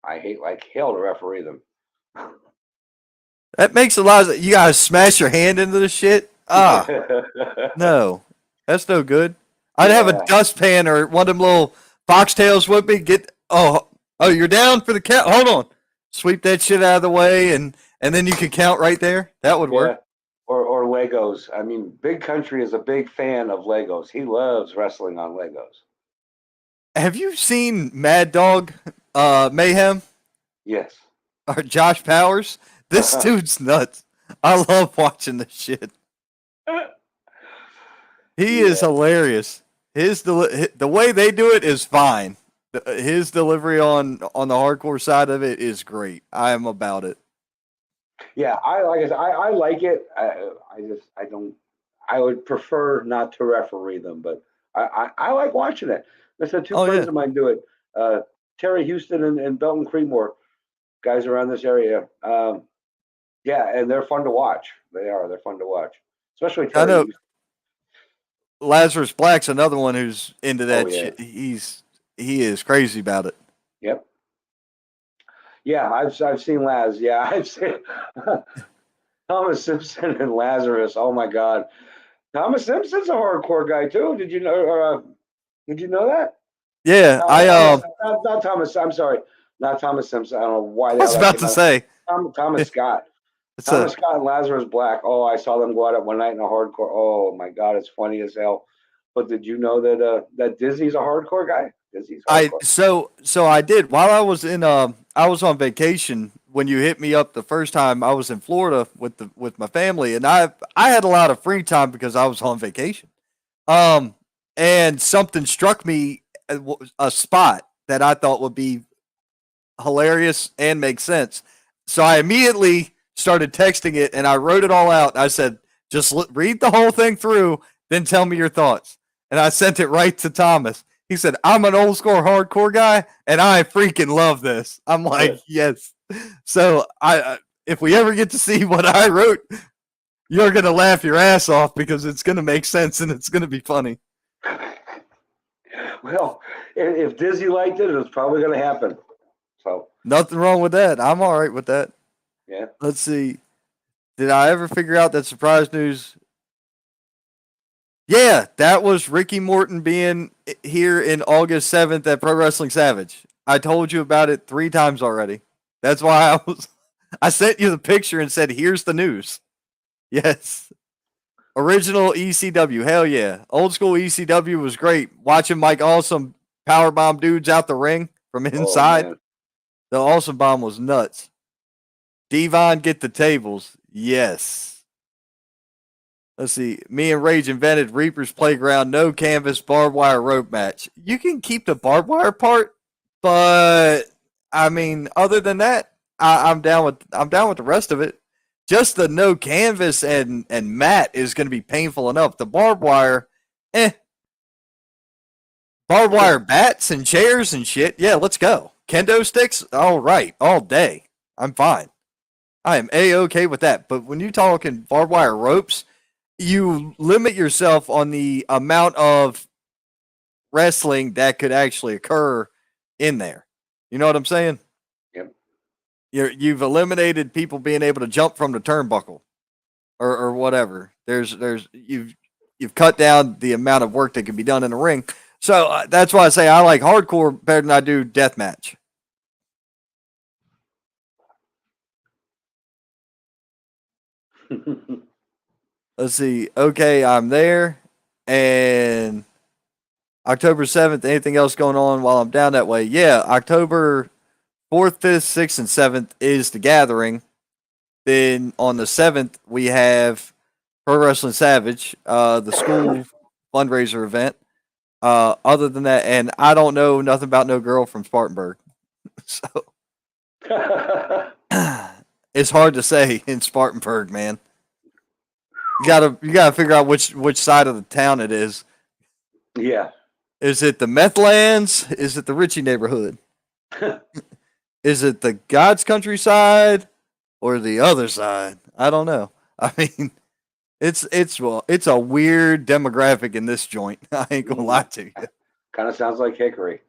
I hate like hell to referee them. That makes a lot of you guys smash your hand into the shit. No. That's no good. I'd have a Yeah. dustpan or one of them little foxtails with me. Oh, you're down for the count. Hold on. Sweep that shit out of the way and then you can count right there. That would Yeah. work. Or Legos. I mean, Big Country is a big fan of Legos. He loves wrestling on Legos. Have you seen Mad Dog Mayhem Yes. or Josh Powers? This dude's nuts. I love watching this shit. He is hilarious. The way they do it is fine. His delivery on the hardcore side of it is great. I am about it. Yeah, I like I said, I like it. I don't. I would prefer not to referee them, but I like watching it. I said two Oh friends yeah, of mine do it. Terry Houston and Belton Creedmoor, guys around this area. Yeah, and they're fun to watch. They are. They're fun to watch, especially I Terry know. Houston. Lazarus Black's another one who's into Oh that yeah. shit. He is crazy about it. Yep. Yeah, I've seen Laz. Yeah, I've seen Thomas Simpson and Lazarus. Oh my God, Thomas Simpson's a hardcore guy too. Did you know? Did you know that? Yeah, Not Thomas. I'm sorry, not Thomas Simpson. I don't know why I the hell was that about came to out. say Thomas Scott. it's a Thomas Scott and Lazarus Black. Oh, I saw them go out at one night in a hardcore. Oh my God, it's funny as hell. But did you know that that Disney's a hardcore guy? Disney's I hardcore. so I did while I was on vacation when you hit me up the first time. I was in Florida with my family, and I had a lot of free time because I was on vacation. Um, and something struck me, a spot that I thought would be hilarious and make sense. So I immediately started texting it, and I wrote it all out. I said, just read the whole thing through, then tell me your thoughts. And I sent it right to Thomas. He said, I'm an old school hardcore guy, and I freaking love this. I'm like, Good. yes. So if we ever get to see what I wrote, you're gonna laugh your ass off because it's gonna make sense and it's gonna be funny. Well, if Disney liked it, it was probably going to happen. So Nothing wrong with that. I'm all right with that. yeah. Let's see. Did I ever figure out that surprise news? Yeah, that was Ricky Morton being here in August 7th at Pro Wrestling Savage. I told you about it 3 times already. That's why I sent you the picture and said, here's the news. Yes. Original ECW. Hell yeah. Old school ECW was great. Watching Mike Awesome powerbomb dudes out the ring from Oh inside. man. The Awesome Bomb was nuts. Devon get the tables. Yes. Let's see. Me and Rage invented Reaper's Playground, no canvas, barbed wire rope match. You can keep the barbed wire part, but I mean, other than that, I'm down with the rest of it. Just the no canvas and mat is going to be painful enough. The barbed wire, eh. Barbed wire bats and chairs and shit. Yeah, let's go. Kendo sticks, all right, all day. I'm fine. I am a-okay with that. But when you're talking barbed wire ropes, you limit yourself on the amount of wrestling that could actually occur in there. You know what I'm saying? Yep. You've eliminated people being able to jump from the turnbuckle or whatever. You've cut down the amount of work that can be done in the ring. So that's why I say I like hardcore better than I do deathmatch. Let's see. Okay, I'm there. And October 7th, anything else going on while I'm down that way? Yeah, October 4th, 5th, 6th, and 7th is the gathering. Then on the 7th, we have Pro Wrestling Savage, the school fundraiser event. Other than that, and I don't know nothing about no girl from Spartanburg. So it's hard to say in Spartanburg, man. You gotta figure out which side of the town it is. Yeah. Is it the Methlands? Is it the Ritchie neighborhood? Is it the God's countryside or the other side? I don't know. I mean, it's a weird demographic in this joint. I ain't gonna lie to you. Kind of sounds like Hickory.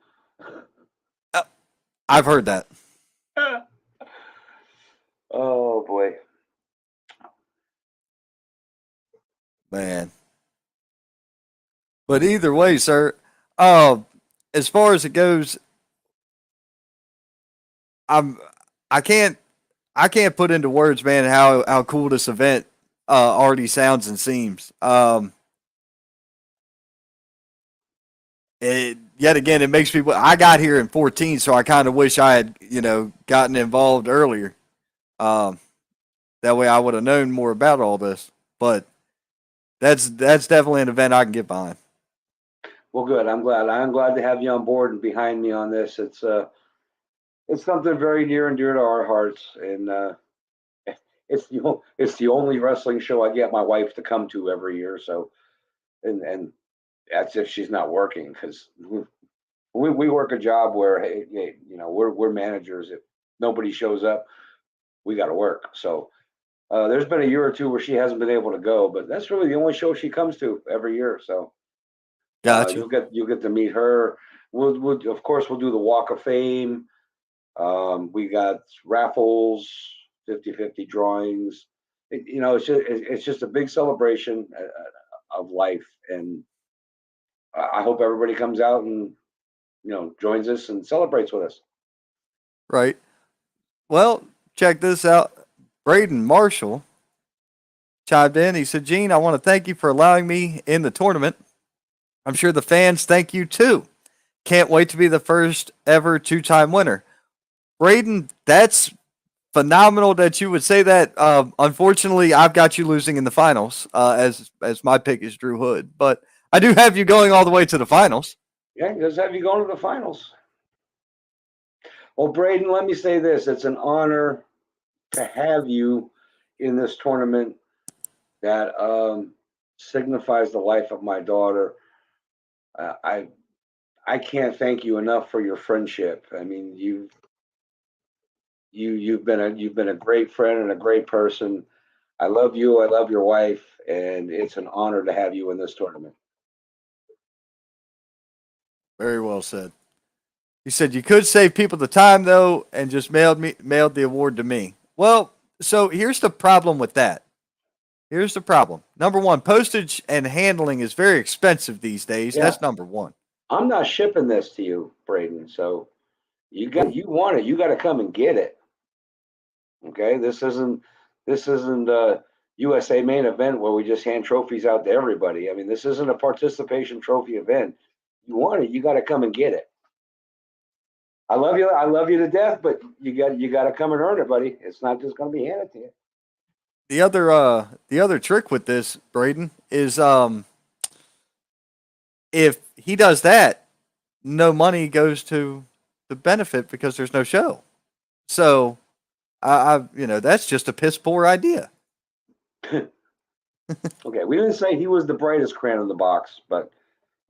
Uh, I've heard that. Oh boy. Man. But either way, sir, uh, as far as it goes, I'm I can't I can't put into words, man, how cool this event already sounds and seems. Yet again, it makes me. I got here in 14, so I kind of wish I had, gotten involved earlier. Um, that way, I would have known more about all this. But that's definitely an event I can get behind. Well, good. I'm glad. I'm glad to have you on board and behind me on this. It's something very near and dear to our hearts, and it's the only wrestling show I get my wife to come to every year. So, and that's if she's not working, because we work a job where, hey, we're managers. If nobody shows up, we got to work. So there's been a year or two where she hasn't been able to go, but that's really the only show she comes to every year. So Gotcha. you'll get to meet her. We'll of course we'll do the Walk of Fame. We got raffles, 50-50 drawings. It's just a big celebration of life, and I hope everybody comes out and joins us and celebrates with us. Right. Well, check this out. Braden Marshall chimed in. He said, Gene, I want to thank you for allowing me in the tournament. I'm sure the fans thank you too. Can't wait to be the first ever two-time winner. Braden, that's phenomenal that you would say that. Unfortunately, I've got you losing in the finals, as my pick is Drew Hood, but I do have you going all the way to the finals. Yeah, he does have you going to the finals. Well, Braden, let me say this. It's an honor to have you in this tournament that signifies the life of my daughter. I can't thank you enough for your friendship. I mean, you've been a great friend and a great person. I love you. I love your wife, and it's an honor to have you in this tournament. Very well said. He said you could save people the time though, and just mailed the award to me. Well, so here's the problem with that. Here's the problem. Number one, postage and handling is very expensive these days. Yeah, That's number one. I'm not shipping this to you, Braden. So you want it, you got to come and get it. Okay, this isn't a USA main event where we just hand trophies out to everybody. I mean, this isn't a participation trophy event. You want it, you got to come and get it. I love you to death, but you got to come and earn it, buddy. It's not just going to be handed to you. The other trick with this, Braden, is if he does that, no money goes to the benefit because there's no show. So that's just a piss poor idea. Okay, we didn't say he was the brightest crayon in the box, but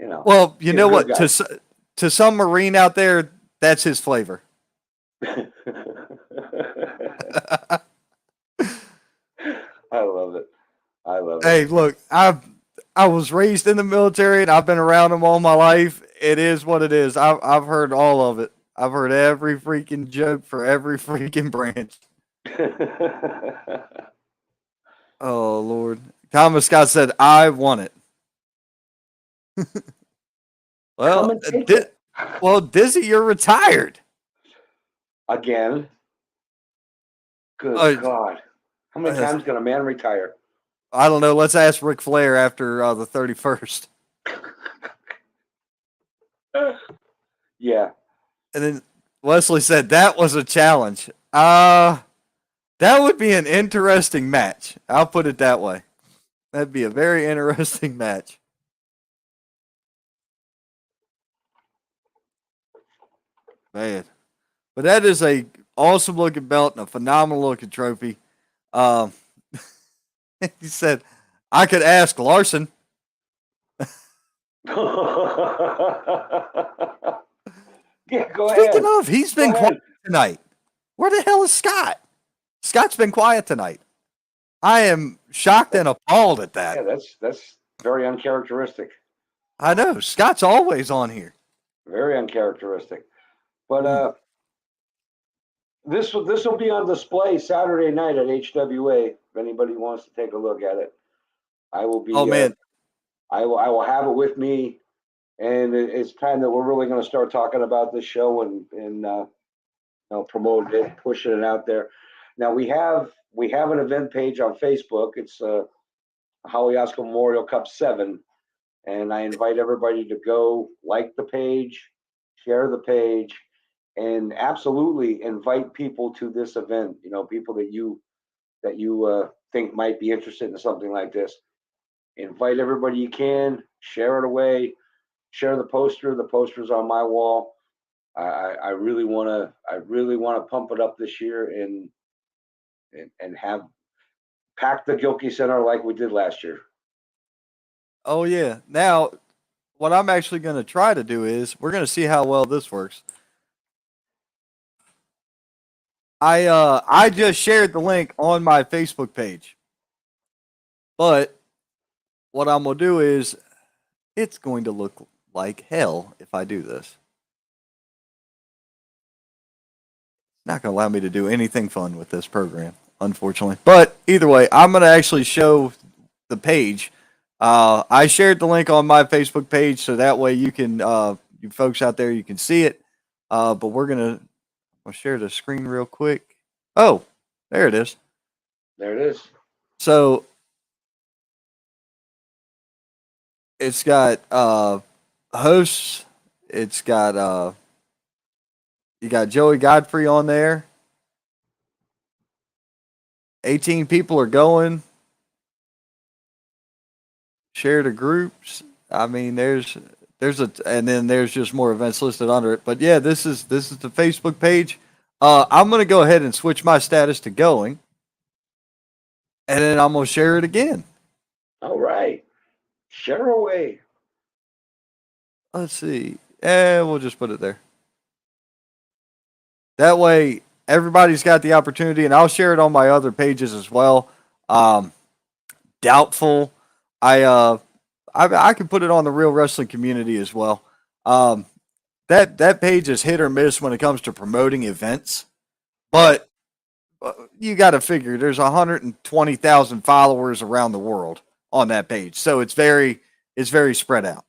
Well, you he's a know good what? guy. To some Marine out there, that's his flavor. I love it. I love it. Hey, look, I was raised in the military and I've been around them all my life. It is what it is. I've heard all of it. I've heard every freaking joke for every freaking branch. Oh Lord, Thomas Scott said, "I want it." Come Well, and take it Dizzy, you're retired. again. Good Uh, God, how many uh, times can a man retire? I don't know. Let's ask Ric Flair after the 31st. Yeah. And then Wesley said that was a challenge. That would be an interesting match. I'll put it that way. That'd be a very interesting match. Man. But that is a awesome looking belt and a phenomenal looking trophy. Um, he said, I could ask Larson. Yeah, go Speaking ahead. of, he's Go been quiet ahead. tonight. Where the hell is Scott? Scott's been quiet tonight. I am shocked and appalled at Yeah, that. that's very uncharacteristic. I know. Scott's always on here. Very uncharacteristic. But Mm. this will be on display Saturday night at HWA. If anybody wants to take a look at it, I will Oh, be. man. I will have it with me, and it's time that we're really going to start talking about this show and promote it, pushing it out there. Now we have an event page on Facebook. It's Hollie Memorial Cup 7, and I invite everybody to go like the page, share the page, and absolutely invite people to this event. People that you think might be interested in something like this. Invite everybody you can, share it away, share the poster. The poster's on my wall. I really want to pump it up this year and have pack the Gilkey Center like we did last year. Oh yeah. Now, what I'm actually going to try to do is we're going to see how well this works. I just shared the link on my Facebook page, but what I'm gonna do is it's going to look like hell if I do this. It's not gonna allow me to do anything fun with this program, unfortunately. But either way, I'm gonna actually show the page. I shared the link on my Facebook page, so that way you can, you folks out there, you can see it. But I'll share the screen real quick. Oh, there it is. There it is. So it's got hosts. It's got you got Joey Godfrey on there. 18 people are going. Share to groups. I mean, there's and then there's just more events listed under it. But yeah, this is the Facebook page. I'm gonna go ahead and switch my status to going, and then I'm gonna share it again. All right, share away. Let's see. We'll just put it there. That way, everybody's got the opportunity, and I'll share it on my other pages as well. Doubtful. I can put it on the Real Wrestling Community as well. That page is hit or miss when it comes to promoting events, but you got to figure there's 120,000 followers around the world on that page, so it's very spread out.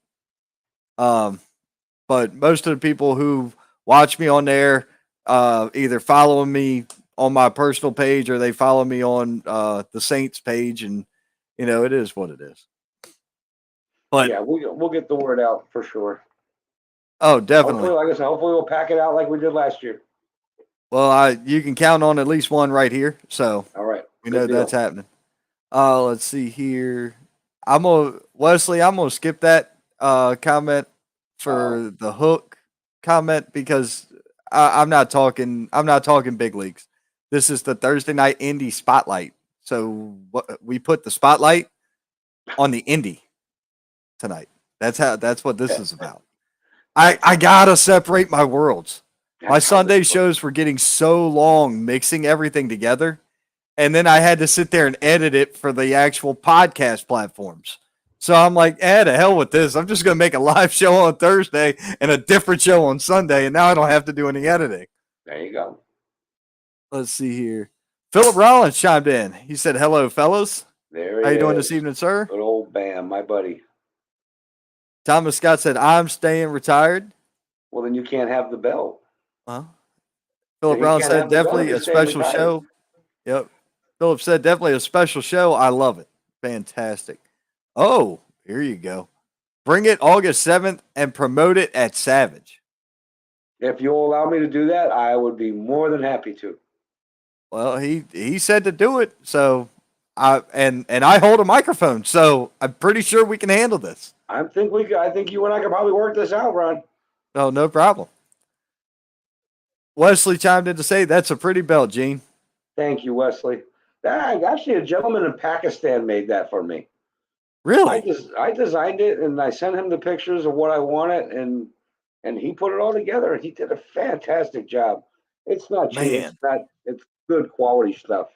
But most of the people who watch me on there either follow me on my personal page or they follow me on the Saints page, and it is what it is. But yeah, we'll get the word out for sure. Oh, definitely. Hopefully, like I said, hopefully we'll pack it out like we did last year. Well, you can count on at least one right here, so all right, we know that's happening. Let's see here. Wesley, I'm gonna skip that comment for the Hook comment because I'm not talking big leagues. This is the Thursday night indie spotlight. So we put the spotlight on the indie tonight. That's what this is about. I gotta separate my worlds. My Sunday shows were getting so long mixing everything together, and then I had to sit there and edit it for the actual podcast platforms. So I'm like, to hell with this. I'm just going to make a live show on Thursday and a different show on Sunday, and now I don't have to do any editing. There you go. Let's see here. Philip Rollins chimed in. He said, hello, fellas. There he How you doing is. this evening, sir? Good old Bam, my buddy. Thomas Scott said, I'm staying retired. Well, then you can't have the belt. Well, Philip Rollins said, definitely a special show. Yep. Philip said, definitely a special show. I love it. Fantastic. Oh, here you go. Bring it August 7th and promote it at Savage. If you'll allow me to do that, I would be more than happy to. Well, he said to do it, so I hold a microphone, so I'm pretty sure we can handle this. I think you and I could probably work this out, Ron. Oh, no problem. Wesley chimed in to say that's a pretty belt, Gene. Thank you, Wesley. Actually, a gentleman in Pakistan made that for me. Really? I designed it, and I sent him the pictures of what I wanted, and he put it all together. And he did a fantastic job. It's not cheap. It's good quality stuff.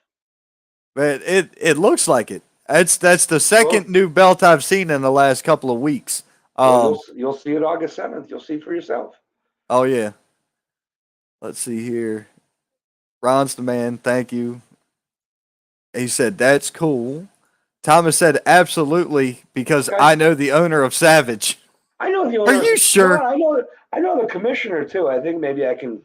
But it looks like it. That's the second new belt I've seen in the last couple of weeks. You'll see it August 7th. You'll see for yourself. Oh yeah. Let's see here. Ron's the man. Thank you. He said, that's cool. Thomas said, absolutely, because I know the owner of Savage. I know the owner. Are you sure? I know the commissioner, too. I think maybe I can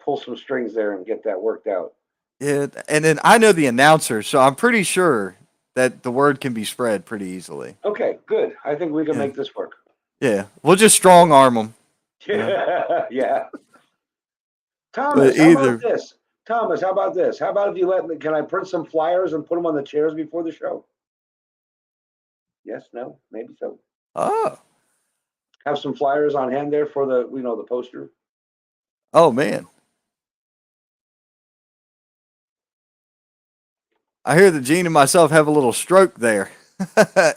pull some strings there and get that worked out. Yeah, and then I know the announcer, so I'm pretty sure that the word can be spread pretty easily. Okay, good. I think we can make this work. Yeah, we'll just strong arm them. Yeah. Thomas, how about this? Thomas, how about this? How about if you let me? Can I print some flyers and put them on the chairs before the show? Yes, no, maybe so. Oh, have some flyers on hand there for the poster? Oh man, I hear that Gene and myself have a little stroke there,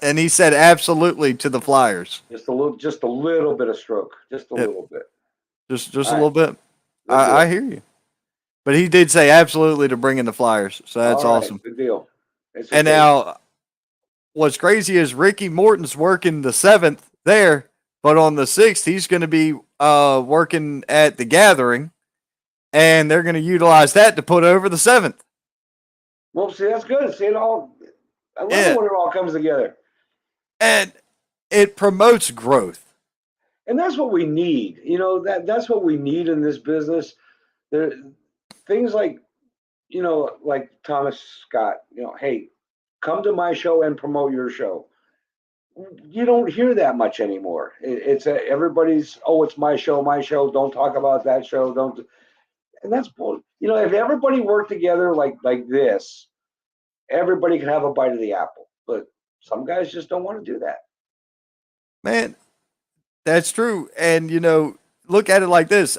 and he said absolutely to the Flyers. Just a little bit of stroke, just a Yep. little bit. Just All a right, little bit. good deal. I hear you, but he did say absolutely to bring in the Flyers, so that's All right, awesome. good deal. It's And okay. now, what's crazy is Ricky Morton's working the 7th there, but on the 6th he's going to be working at the Gathering, and they're going to utilize that to put over the 7th. Well, see, that's good. See it all. I love Yeah. it when it all comes together. And it promotes growth. And that's what we need. That's what we need in this business. There, things like Thomas Scott. Hey, come to my show and promote your show. You don't hear that much anymore. Everybody's, oh, it's my show, my show. Don't talk about that show. Don't. And that's bull. If everybody worked together like this, everybody could have a bite of the apple. But some guys just don't want to do that. Man, that's true. And, look at it like this.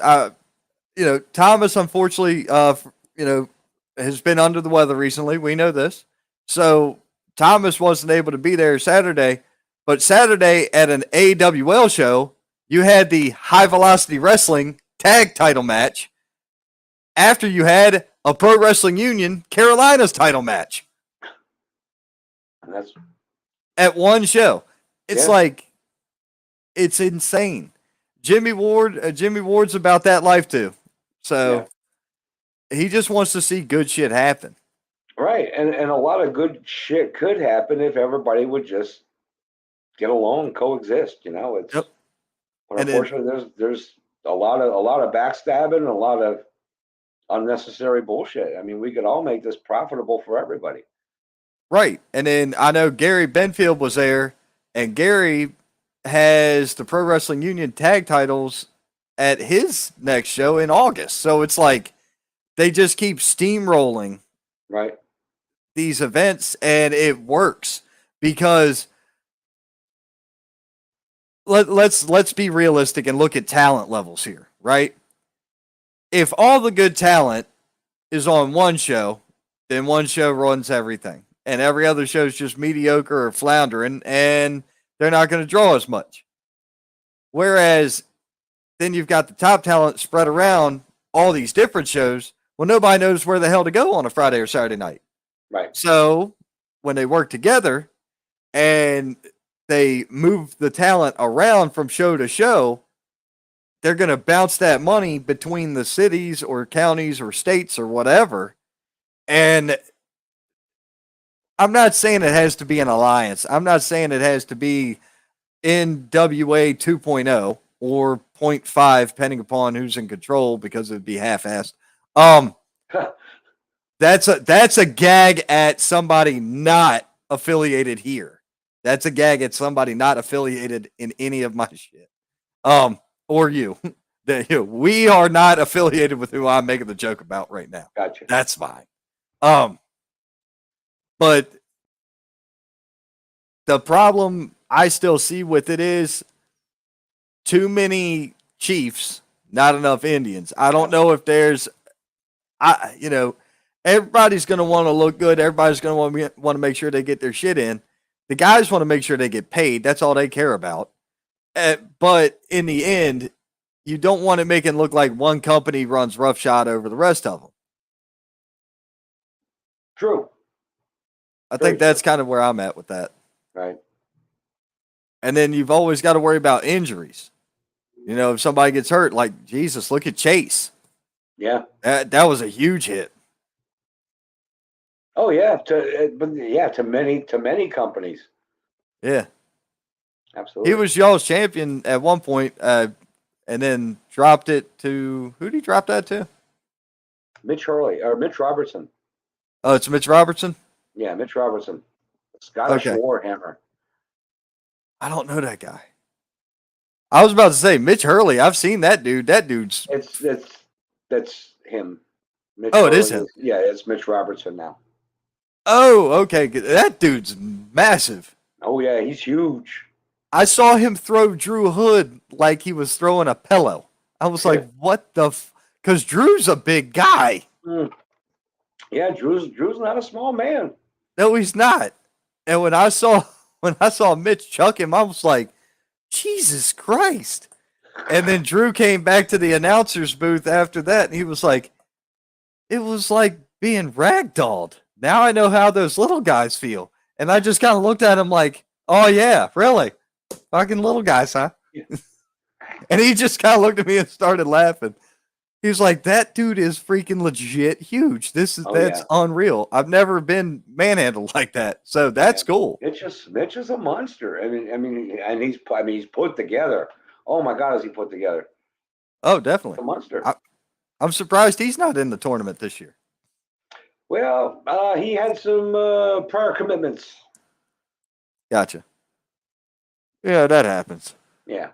Thomas, unfortunately, has been under the weather recently. We know this. So Thomas wasn't able to be there Saturday. But Saturday at an AWL show, you had the High Velocity Wrestling tag title match after you had a Pro Wrestling Union Carolinas title match. And that's at one show. It's Yeah. like, it's insane. Jimmy Ward's about that life too. So he just wants to see good shit happen. right. And a lot of good shit could happen if everybody would just get along, coexist. It's Yep. but And unfortunately there's a lot of backstabbing and a lot of unnecessary bullshit. I mean, we could all make this profitable for everybody. Right. And then I know Gary Benfield was there, and Gary has the Pro Wrestling Union tag titles at his next show in August. So it's like they just keep steamrolling Right. these events, and it works because let's be realistic and look at talent levels here, right? If all the good talent is on one show, then one show runs everything, and every other show is just mediocre or floundering, and they're not going to draw as much. Whereas then you've got the top talent spread around all these different shows. Well, nobody knows where the hell to go on a Friday or Saturday night. Right. So when they work together and they move the talent around from show to show, they're going to bounce that money between the cities or counties or states or whatever. And I'm not saying it has to be an alliance. I'm not saying it has to be NWA 2.0 or 0.5, depending upon who's in control, because it'd be half-assed. That's a gag at somebody not affiliated here. That's a gag at somebody not affiliated in any of my shit. Or you. We are not affiliated with who I'm making the joke about right now. Gotcha. That's fine. But the problem I still see with it is too many Chiefs, not enough Indians. I don't know if there's, everybody's going to want to look good. Everybody's going to want to make sure they get their shit in. The guys want to make sure they get paid. That's all they care about. But in the end, you don't want to make it look like one company runs roughshod over the rest of them. True. I think that's kind of where I'm at with that. Right. And then you've always got to worry about injuries. If somebody gets hurt, like, Jesus, look at Chase. Yeah. That was a huge hit. Oh yeah. To many companies. Yeah. Absolutely. He was y'all's champion at one point, and then dropped it to, who did he drop that to? Mitch Robertson. Oh, it's Mitch Robertson? Yeah, Mitch Robertson. Scottish Warhammer. I don't know that guy. I was about to say Mitch Hurley. I've seen that dude. That dude's. That's him. Mitch it is him. Yeah, it's Mitch Robertson now. Oh, okay. That dude's massive. Oh yeah, he's huge. I saw him throw Drew Hood like he was throwing a pillow. I was like, what the because Drew's a big guy. Yeah, Drew's not a small man. No, he's not. And when I saw Mitch chuck him, I was like, Jesus Christ. And then Drew came back to the announcer's booth after that, and he was like, it was like being ragdolled. Now I know how those little guys feel. And I just kind of looked at him like, oh, yeah, really? Fucking little guys, huh? Yeah. And he just kind of looked at me and started laughing. He was like, that dude is freaking legit huge. That's unreal. I've never been manhandled like that. So that's cool. Mitch is a monster. And he's put together. Oh my God, is he put together? Oh, definitely. He's a monster. I'm surprised he's not in the tournament this year. Well, he had some prior commitments. Gotcha. Yeah, that happens. Yeah.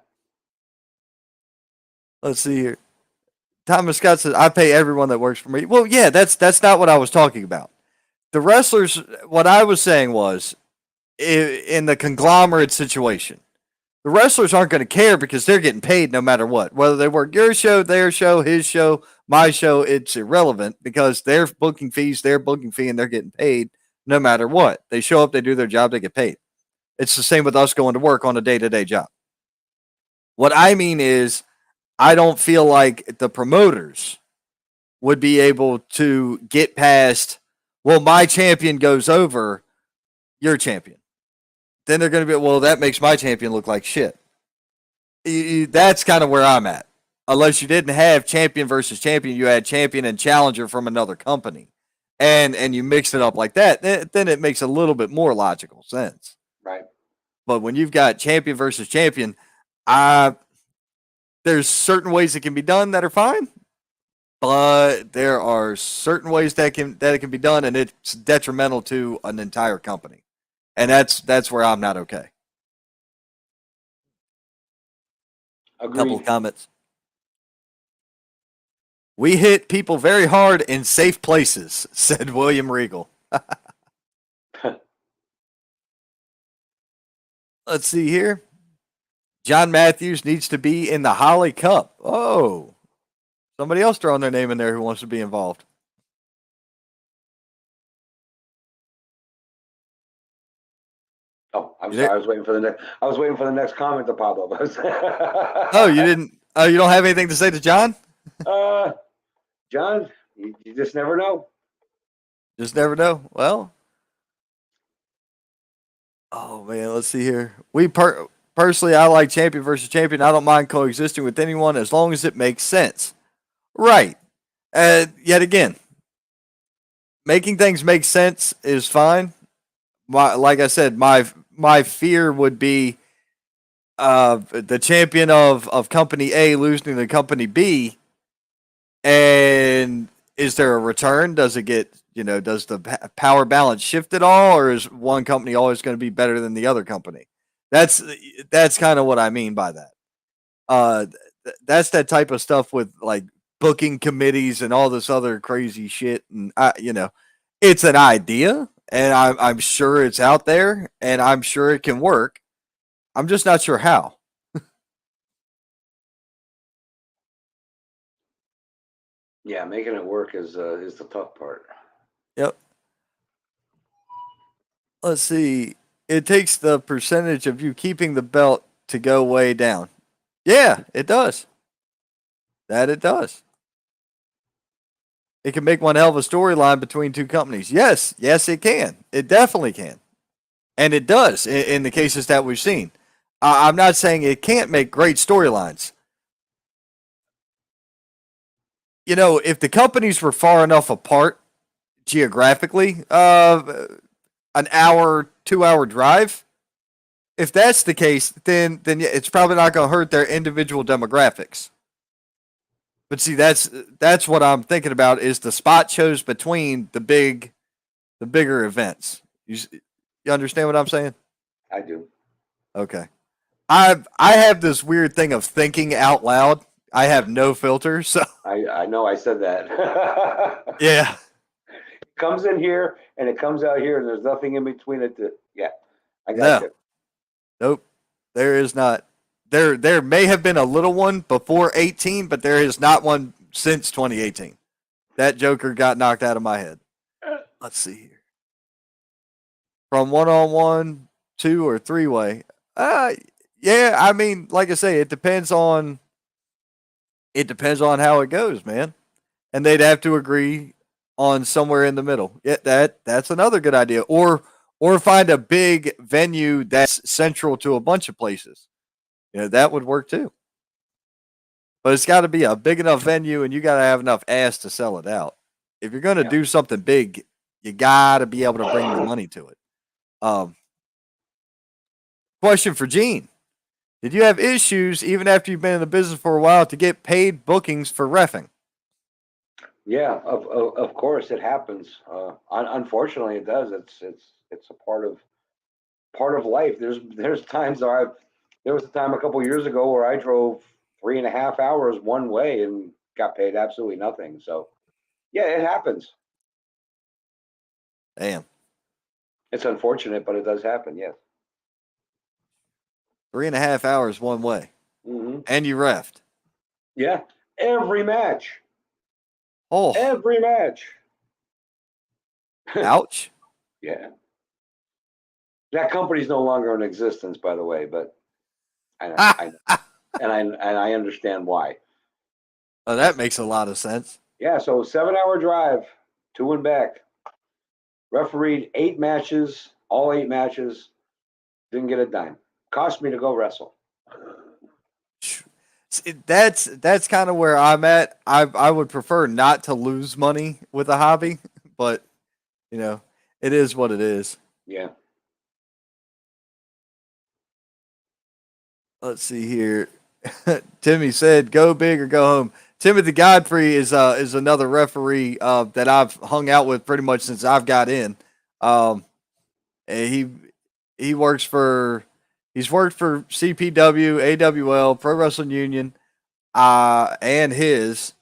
Let's see here. Thomas Scott says, I pay everyone that works for me. Well, yeah, that's not what I was talking about. The wrestlers, what I was saying was, in the conglomerate situation, the wrestlers aren't going to care because they're getting paid no matter what. Whether they work your show, their show, his show, my show, it's irrelevant because they're booking fees, they're booking fee, and they're getting paid no matter what. They show up, they do their job, they get paid. It's the same with us going to work on a day-to-day job. What I mean is, I don't feel like the promoters would be able to get past, well, my champion goes over your champion. Then they're going to be, well, that makes my champion look like shit. That's kind of where I'm at. Unless you didn't have champion versus champion, you had champion and challenger from another company. And you mix it up like that, then it makes a little bit more logical sense. Right. But when you've got champion versus champion, there's certain ways it can be done that are fine, but there are certain ways that it can be done, and it's detrimental to an entire company, and that's where I'm not okay. Agreed. Couple of comments. We hit people very hard in safe places, said William Regal. Let's see here. John Matthews needs to be in the Hollie Cup. Oh, somebody else throwing their name in there who wants to be involved. Oh, I'm sorry. I was waiting for the next comment to pop up. Oh, you didn't? Oh, you don't have anything to say to John? John, you just never know. Just never know. Well, oh man, let's see here. Personally, I like champion versus champion. I don't mind coexisting with anyone as long as it makes sense. Right. Yet again, making things make sense is fine. Like I said, my fear would be the champion of company A losing to company B. And is there a return? Does it get, does the power balance shift at all? Or is one company always going to be better than the other company? That's kind of what I mean by that. That's that type of stuff with like booking committees and all this other crazy shit. And it's an idea, and I'm sure it's out there, and I'm sure it can work. I'm just not sure how. Yeah, making it work is the tough part. Yep. Let's see. It takes the percentage of you keeping the belt to go way down. Yeah, it does. That it does. It can make one hell of a storyline between two companies. Yes, it can. It definitely can. And it does in the cases that we've seen. I'm not saying it can't make great storylines. If the companies were far enough apart geographically, an hour, 2-hour drive, if that's the case, then it's probably not going to hurt their individual demographics. But see, that's what I'm thinking about is the spot shows between the bigger events. You understand what I'm saying? I do. Okay. I have this weird thing of thinking out loud. I have no filter, so I know I said that. yeah. It comes in here and it comes out here, and there's nothing in between it. I got you. Nope. There is not. There may have been a little one before 18, but there is not one since 2018. That Joker got knocked out of my head. Let's see here. From one-on-one, two or three-way. Yeah, I mean, like I say, it depends on how it goes, man. And they'd have to agree on somewhere in the middle. Yeah, that's another good idea. Or find a big venue that's central to a bunch of places. That would work too. But it's got to be a big enough venue, and you got to have enough ass to sell it out. If you're going to Yeah. do something big, you got to be able to bring the money to it. Question for Gene. Did you have issues, even after you've been in the business for a while, to get paid bookings for reffing? Yeah, of course it happens. Unfortunately, it does. It's a part of life. There's times there was a time a couple years ago where I drove 3.5 hours one way and got paid absolutely nothing. So yeah, it happens. Damn. It's unfortunate, but it does happen. Yes. 3.5 hours one way. Hmm. And you reffed. Yeah. Every match. Oh, Every match. ouch. Yeah. That company's no longer in existence, by the way, but I and I understand why. Oh, that makes a lot of sense. Yeah, so 7 hour drive, to and back. Refereed 8 matches, all 8 matches. Didn't get a dime. Cost me to go wrestle. That's kind of where I'm at. I would prefer not to lose money with a hobby, but it is what it is. Yeah. Let's see here. Timmy said, "Go big or go home." Timothy Godfrey is another referee that I've hung out with pretty much since I've got in. And he works for he's worked for CPW, AWL, Pro Wrestling Union, and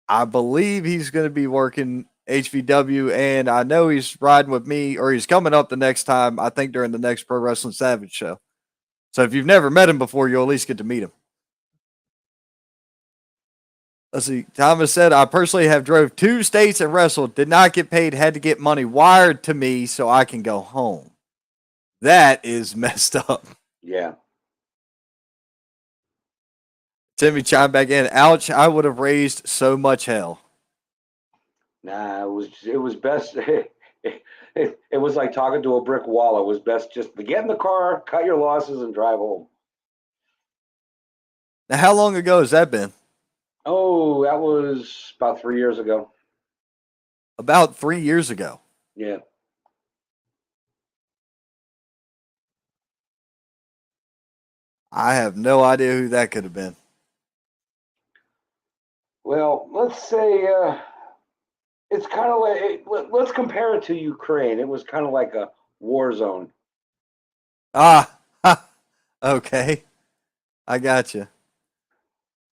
I believe he's going to be working HVW, and I know he's riding with me, or he's coming up the next time. I think during the next Pro Wrestling Savage show. So if you've never met him before, you'll at least get to meet him. Let's see. Thomas said, I personally have drove 2 states and wrestled, did not get paid, had to get money wired to me so I can go home. That is messed up. Yeah. Timmy chimed back in. Ouch, I would have raised so much hell. Nah, it was best. It was like talking to a brick wall. It was best just to get in the car, cut your losses, and drive home. Now, how long ago has that been? Oh, that was about 3 years ago. About 3 years ago. Yeah. I have no idea who that could have been. Well, let's say it's kind of like let's compare it to Ukraine. It was kind of like a war zone. Okay. I got you.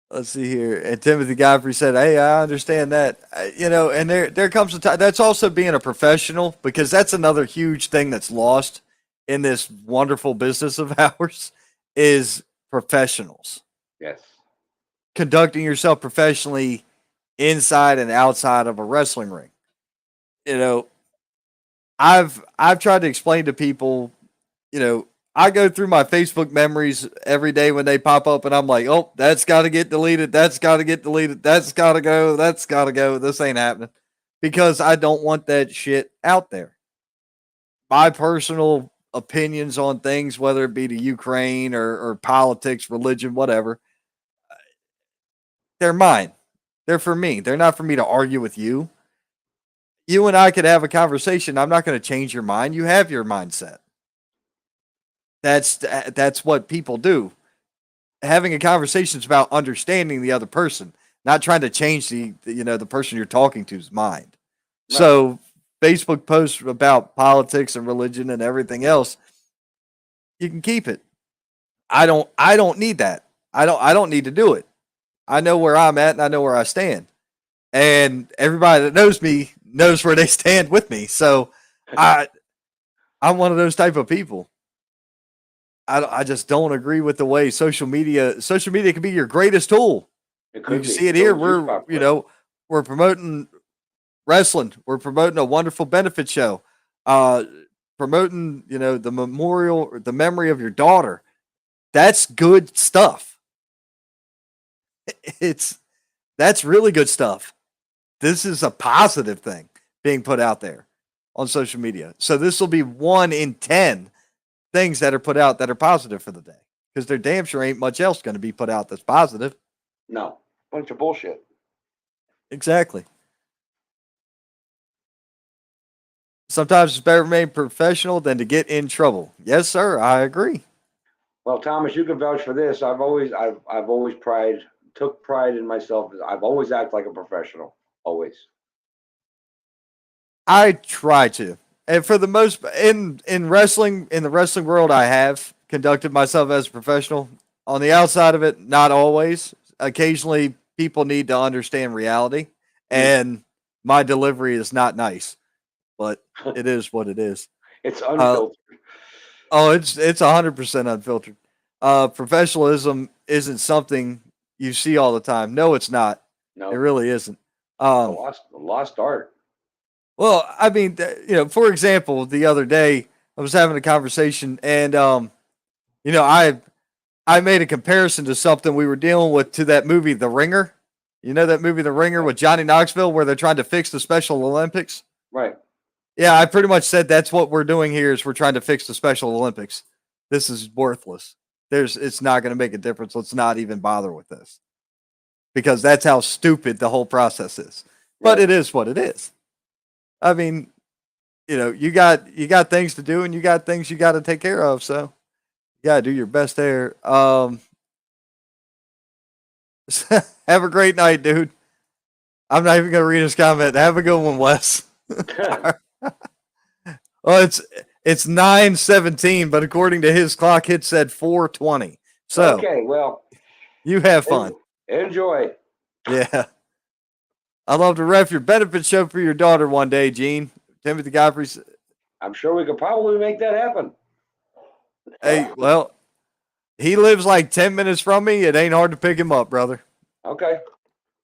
Let's see here. And Timothy Godfrey said, "Hey, I understand that. And there comes a time. That's also being a professional, because that's another huge thing that's lost in this wonderful business of ours is professionals. Yes. Conducting yourself professionally inside and outside of a wrestling ring. I've tried to explain to people, I go through my Facebook memories every day when they pop up, and I'm like, oh, that's got to get deleted. That's got to get deleted. That's got to go. That's got to go. This ain't happening, because I don't want that shit out there. My personal opinions on things, whether it be to Ukraine or politics, religion, whatever, they're mine. They're for me. They're not for me to argue with you. You and I could have a conversation. I'm not going to change your mind. You have your mindset. That's what people do. Having a conversation is about understanding the other person, not trying to change the person you're talking to's mind. Right. So Facebook posts about politics and religion and everything else, you can keep it. I don't need that. I don't need to do it. I know where I'm at and I know where I stand. And everybody that knows me knows where they stand with me. So I'm one of those type of people. I just don't agree with the way social media can be your greatest tool. It You could can be. see it So here. it's used properly. We're promoting wrestling. We're promoting a wonderful benefit show. Uh, Promoting, the memorial, the memory of your daughter. That's good stuff. It's that's really good stuff. This is a positive thing being put out there on social media. So this will be 1 in 10 things that are put out that are positive for the day because there damn sure ain't much else going to be put out that's positive. No, bunch of bullshit. Exactly. Sometimes it's better to remain professional than to get in trouble. Yes, sir. I agree. Well, Thomas, you can vouch for this. I've always took pride in myself. I've always acted like a professional. Always. I try to. And for the most in wrestling, in the wrestling world, I have conducted myself as a professional. On the outside of it, not always. Occasionally people need to understand reality and my delivery is not nice, but it is what it is. It's Uh, unfiltered. oh, it's 100% unfiltered. Professionalism isn't something you see all the time. No, it's not. It No, really isn't. a Um, lost art. Well, I mean, for example, the other day I was having a conversation, and I made a comparison to something we were dealing with to that movie, The Ringer. You know that movie, The Ringer, with Johnny Knoxville, where they're trying to fix the Special Olympics. Right. Yeah, I pretty much said that's what we're doing here is we're trying to fix the Special Olympics. This is worthless. It's not going to make a difference. Let's not even bother with this because that's how stupid the whole process is. But Right. it is what it is. I mean, you got things to do and you got things you got to take care of. So you got to do your best there. Have a great night, dude. I'm not even gonna read his comment. Have a good one, Wes. Well, it's 9:17, but according to his clock, it said 4:20. So Okay. Well, you have fun. enjoy. Yeah, I'd love to ref your benefit show for your daughter one day, Gene. Timothy Godfrey. I'm sure we could probably make that happen. Hey, well, he lives like 10 minutes from me. It ain't hard to pick him up, brother. Okay.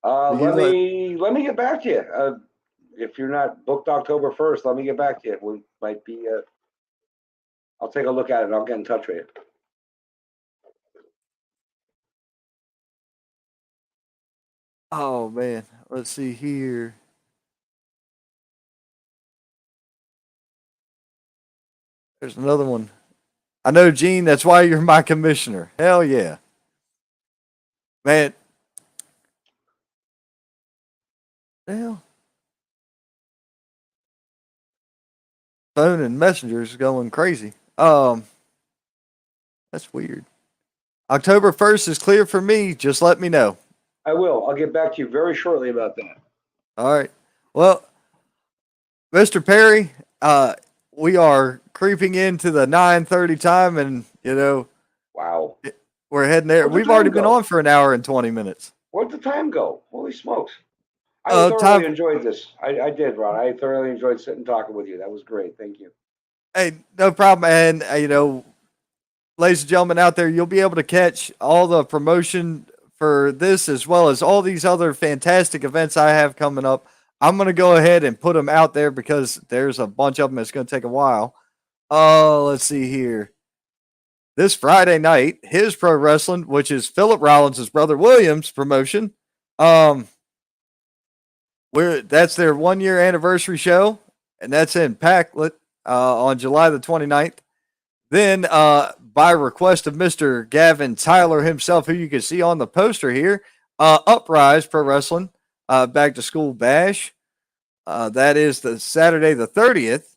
Let me get back to you. If you're not booked October 1st, let me get back to you. We might be. I'll take a look at it. And I'll get in touch with you. Oh man, let's see here. There's another one. I know, Gene. That's why you're my commissioner. Hell yeah, man. Hell, phone and messengers going crazy. That's weird. October 1st is clear for me. Just let me know. I will. I'll get back to you very shortly about that. All right. Well, Mr. Perry, we are creeping into the 9:30 time, and Wow. we're heading there. Where'd the We've already time been go? on for an hour and 20 minutes. Where'd the time go? Holy smokes. I thoroughly Time. enjoyed this. I did, Ron. I thoroughly enjoyed sitting and talking with you. That was great. Thank you. Hey, no problem. And ladies and gentlemen out there, you'll be able to catch all the promotion for this as well as all these other fantastic events I have coming up. I'm going to go ahead and put them out there because there's a bunch of them. It's going to take a while. Let's see here. This Friday night, his pro wrestling, which is Philip Rollins' brother Williams promotion. That's their 1 year anniversary show, and that's in Packlet on July the 29th. Then, by request of Mr. Gavin Tyler himself, who you can see on the poster here, Uprise Pro Wrestling, Back to School Bash. That is the Saturday the 30th.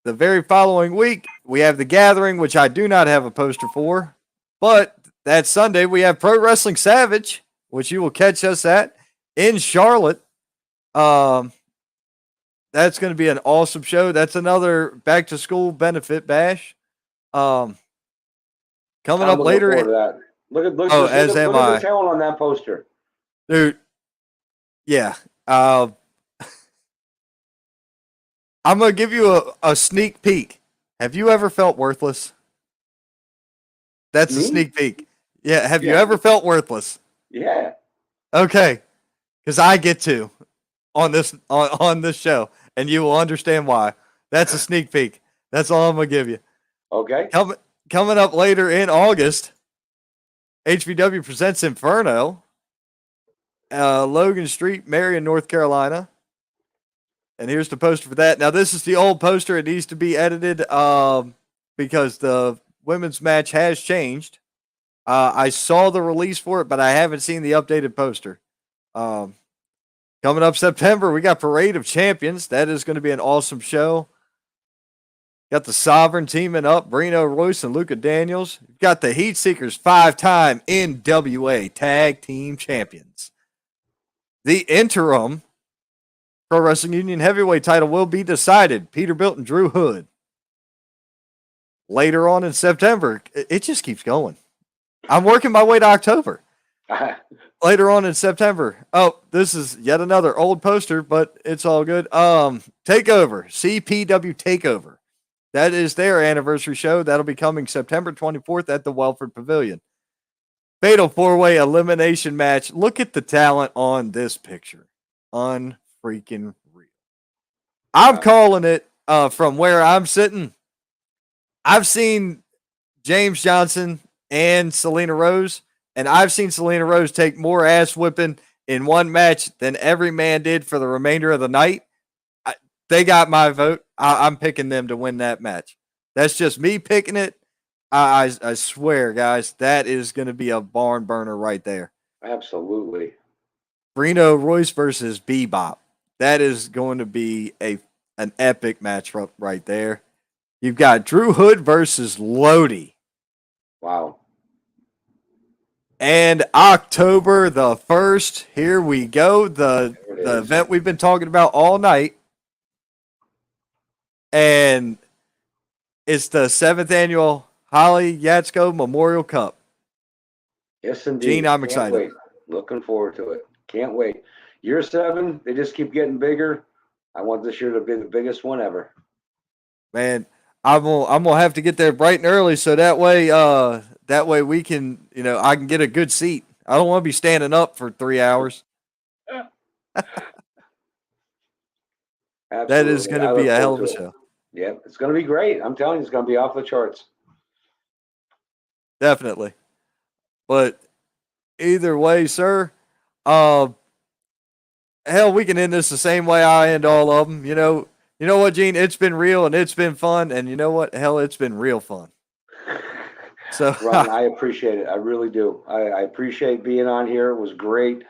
The very following week, we have The Gathering, which I do not have a poster for. But that Sunday, we have Pro Wrestling Savage, which you will catch us at in Charlotte. That's going to be an awesome show. That's another back to school benefit bash. Coming up later. Forward to that. Look at the talent on that poster, dude. Yeah. I'm gonna give you a sneak peek. Have you ever felt worthless? That's a Me? sneak peek. Yeah. Have you Yeah. ever felt worthless? Yeah. Okay. Because I get to on this show, and you will understand why. That's a sneak peek. That's all I'm gonna give you. Okay. Coming up later in August, HVW presents Inferno, Logan Street, Marion, North Carolina. And here's the poster for that. Now, this is the old poster. It needs to be edited because the women's match has changed. I saw the release for it, but I haven't seen the updated poster. Coming up September, we got Parade of Champions. That is going to be an awesome show. Got the Sovereign teaming up, Brino Royce and Luca Daniels. You've got the Heat Seekers, 5-time NWA Tag Team Champions. The interim Pro Wrestling Union Heavyweight title will be decided. Peterbilt and Drew Hood. Later on in September, it just keeps going. I'm working my way to October. Later on in September. Oh, this is yet another old poster, but it's all good. Takeover, CPW Takeover. That is their anniversary show. That'll be coming September 24th at the Welford Pavilion. Fatal 4-way elimination match. Look at the talent on this picture. Unfreaking real. I'm calling it from where I'm sitting. I've seen James Johnson and Selena Rose, and I've seen Selena Rose take more ass whipping in one match than every man did for the remainder of the night. They got my vote. I'm picking them to win that match. That's just me picking it. I swear, guys, that is going to be a barn burner right there. Absolutely. Brino Royce versus Bebop. That is going to be an epic matchup right there. You've got Drew Hood versus Lodi. Wow. And October the 1st, here we go. The event we've been talking about all night. And it's the 7th annual Hollie Yatsko Memorial Cup. Yes, indeed. Gene, I'm Can't excited. wait. Looking forward to it. Can't wait. Year 7, they just keep getting bigger. I want this year to be the biggest one ever. Man, I'm gonna have to get there bright and early so that way we can, I can get a good seat. I don't want to be standing up for 3 hours. That is going to be a hell of a show. Yeah, it's going to be great. I'm telling you, it's going to be off the charts. Definitely. But either way, sir, hell, we can end this the same way I end all of them. You know what, Gene? It's been real and it's been fun. And you know what? Hell, it's been real fun. So, Ron, I appreciate it. I really do. I appreciate being on here. It was great.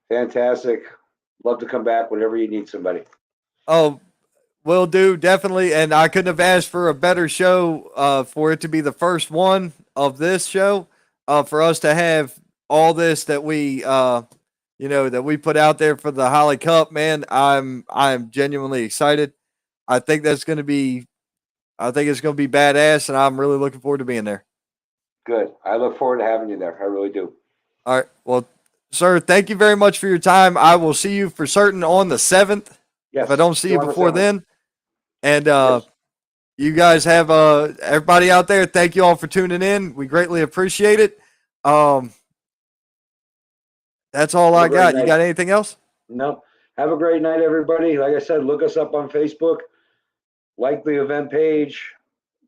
Fantastic. Love to come back whenever you need somebody. Oh, will do, definitely. And I couldn't have asked for a better show for it to be the first one of this show, for us to have all this that we that we put out there for the Hollie Cup. Man, I'm genuinely excited. I think it's going to be badass, and I'm really looking forward to being there. Good. I look forward to having you there. I really do. All right. Well, sir, thank you very much for your time. I will see you for certain on the 7th. Yes. If I don't see you before then. And Yes. you guys have everybody out there, thank you all for tuning in. We greatly appreciate it. That's all I got. You got anything else? No. Have a great night, everybody. Like I said, look us up on Facebook. Like the event page.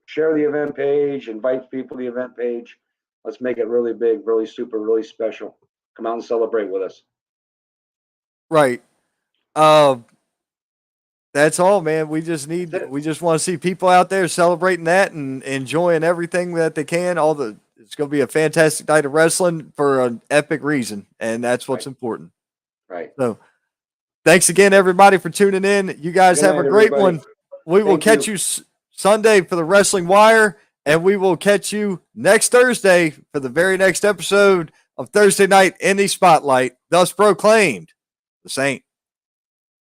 Share the event page. Invite people to the event page. Let's make it really big, really super, really special. Come out and celebrate with us. Right. That's all, man. We just want to see people out there celebrating that and enjoying everything that they can. It's going to be a fantastic night of wrestling for an epic reason, and that's what's important. Right. So, thanks again, everybody, for tuning in. You guys have a great one. We will catch you Sunday for the Wrestling Wire, and we will catch you next Thursday for the very next episode of Thursday Night Indie Spotlight, thus proclaimed the Saint.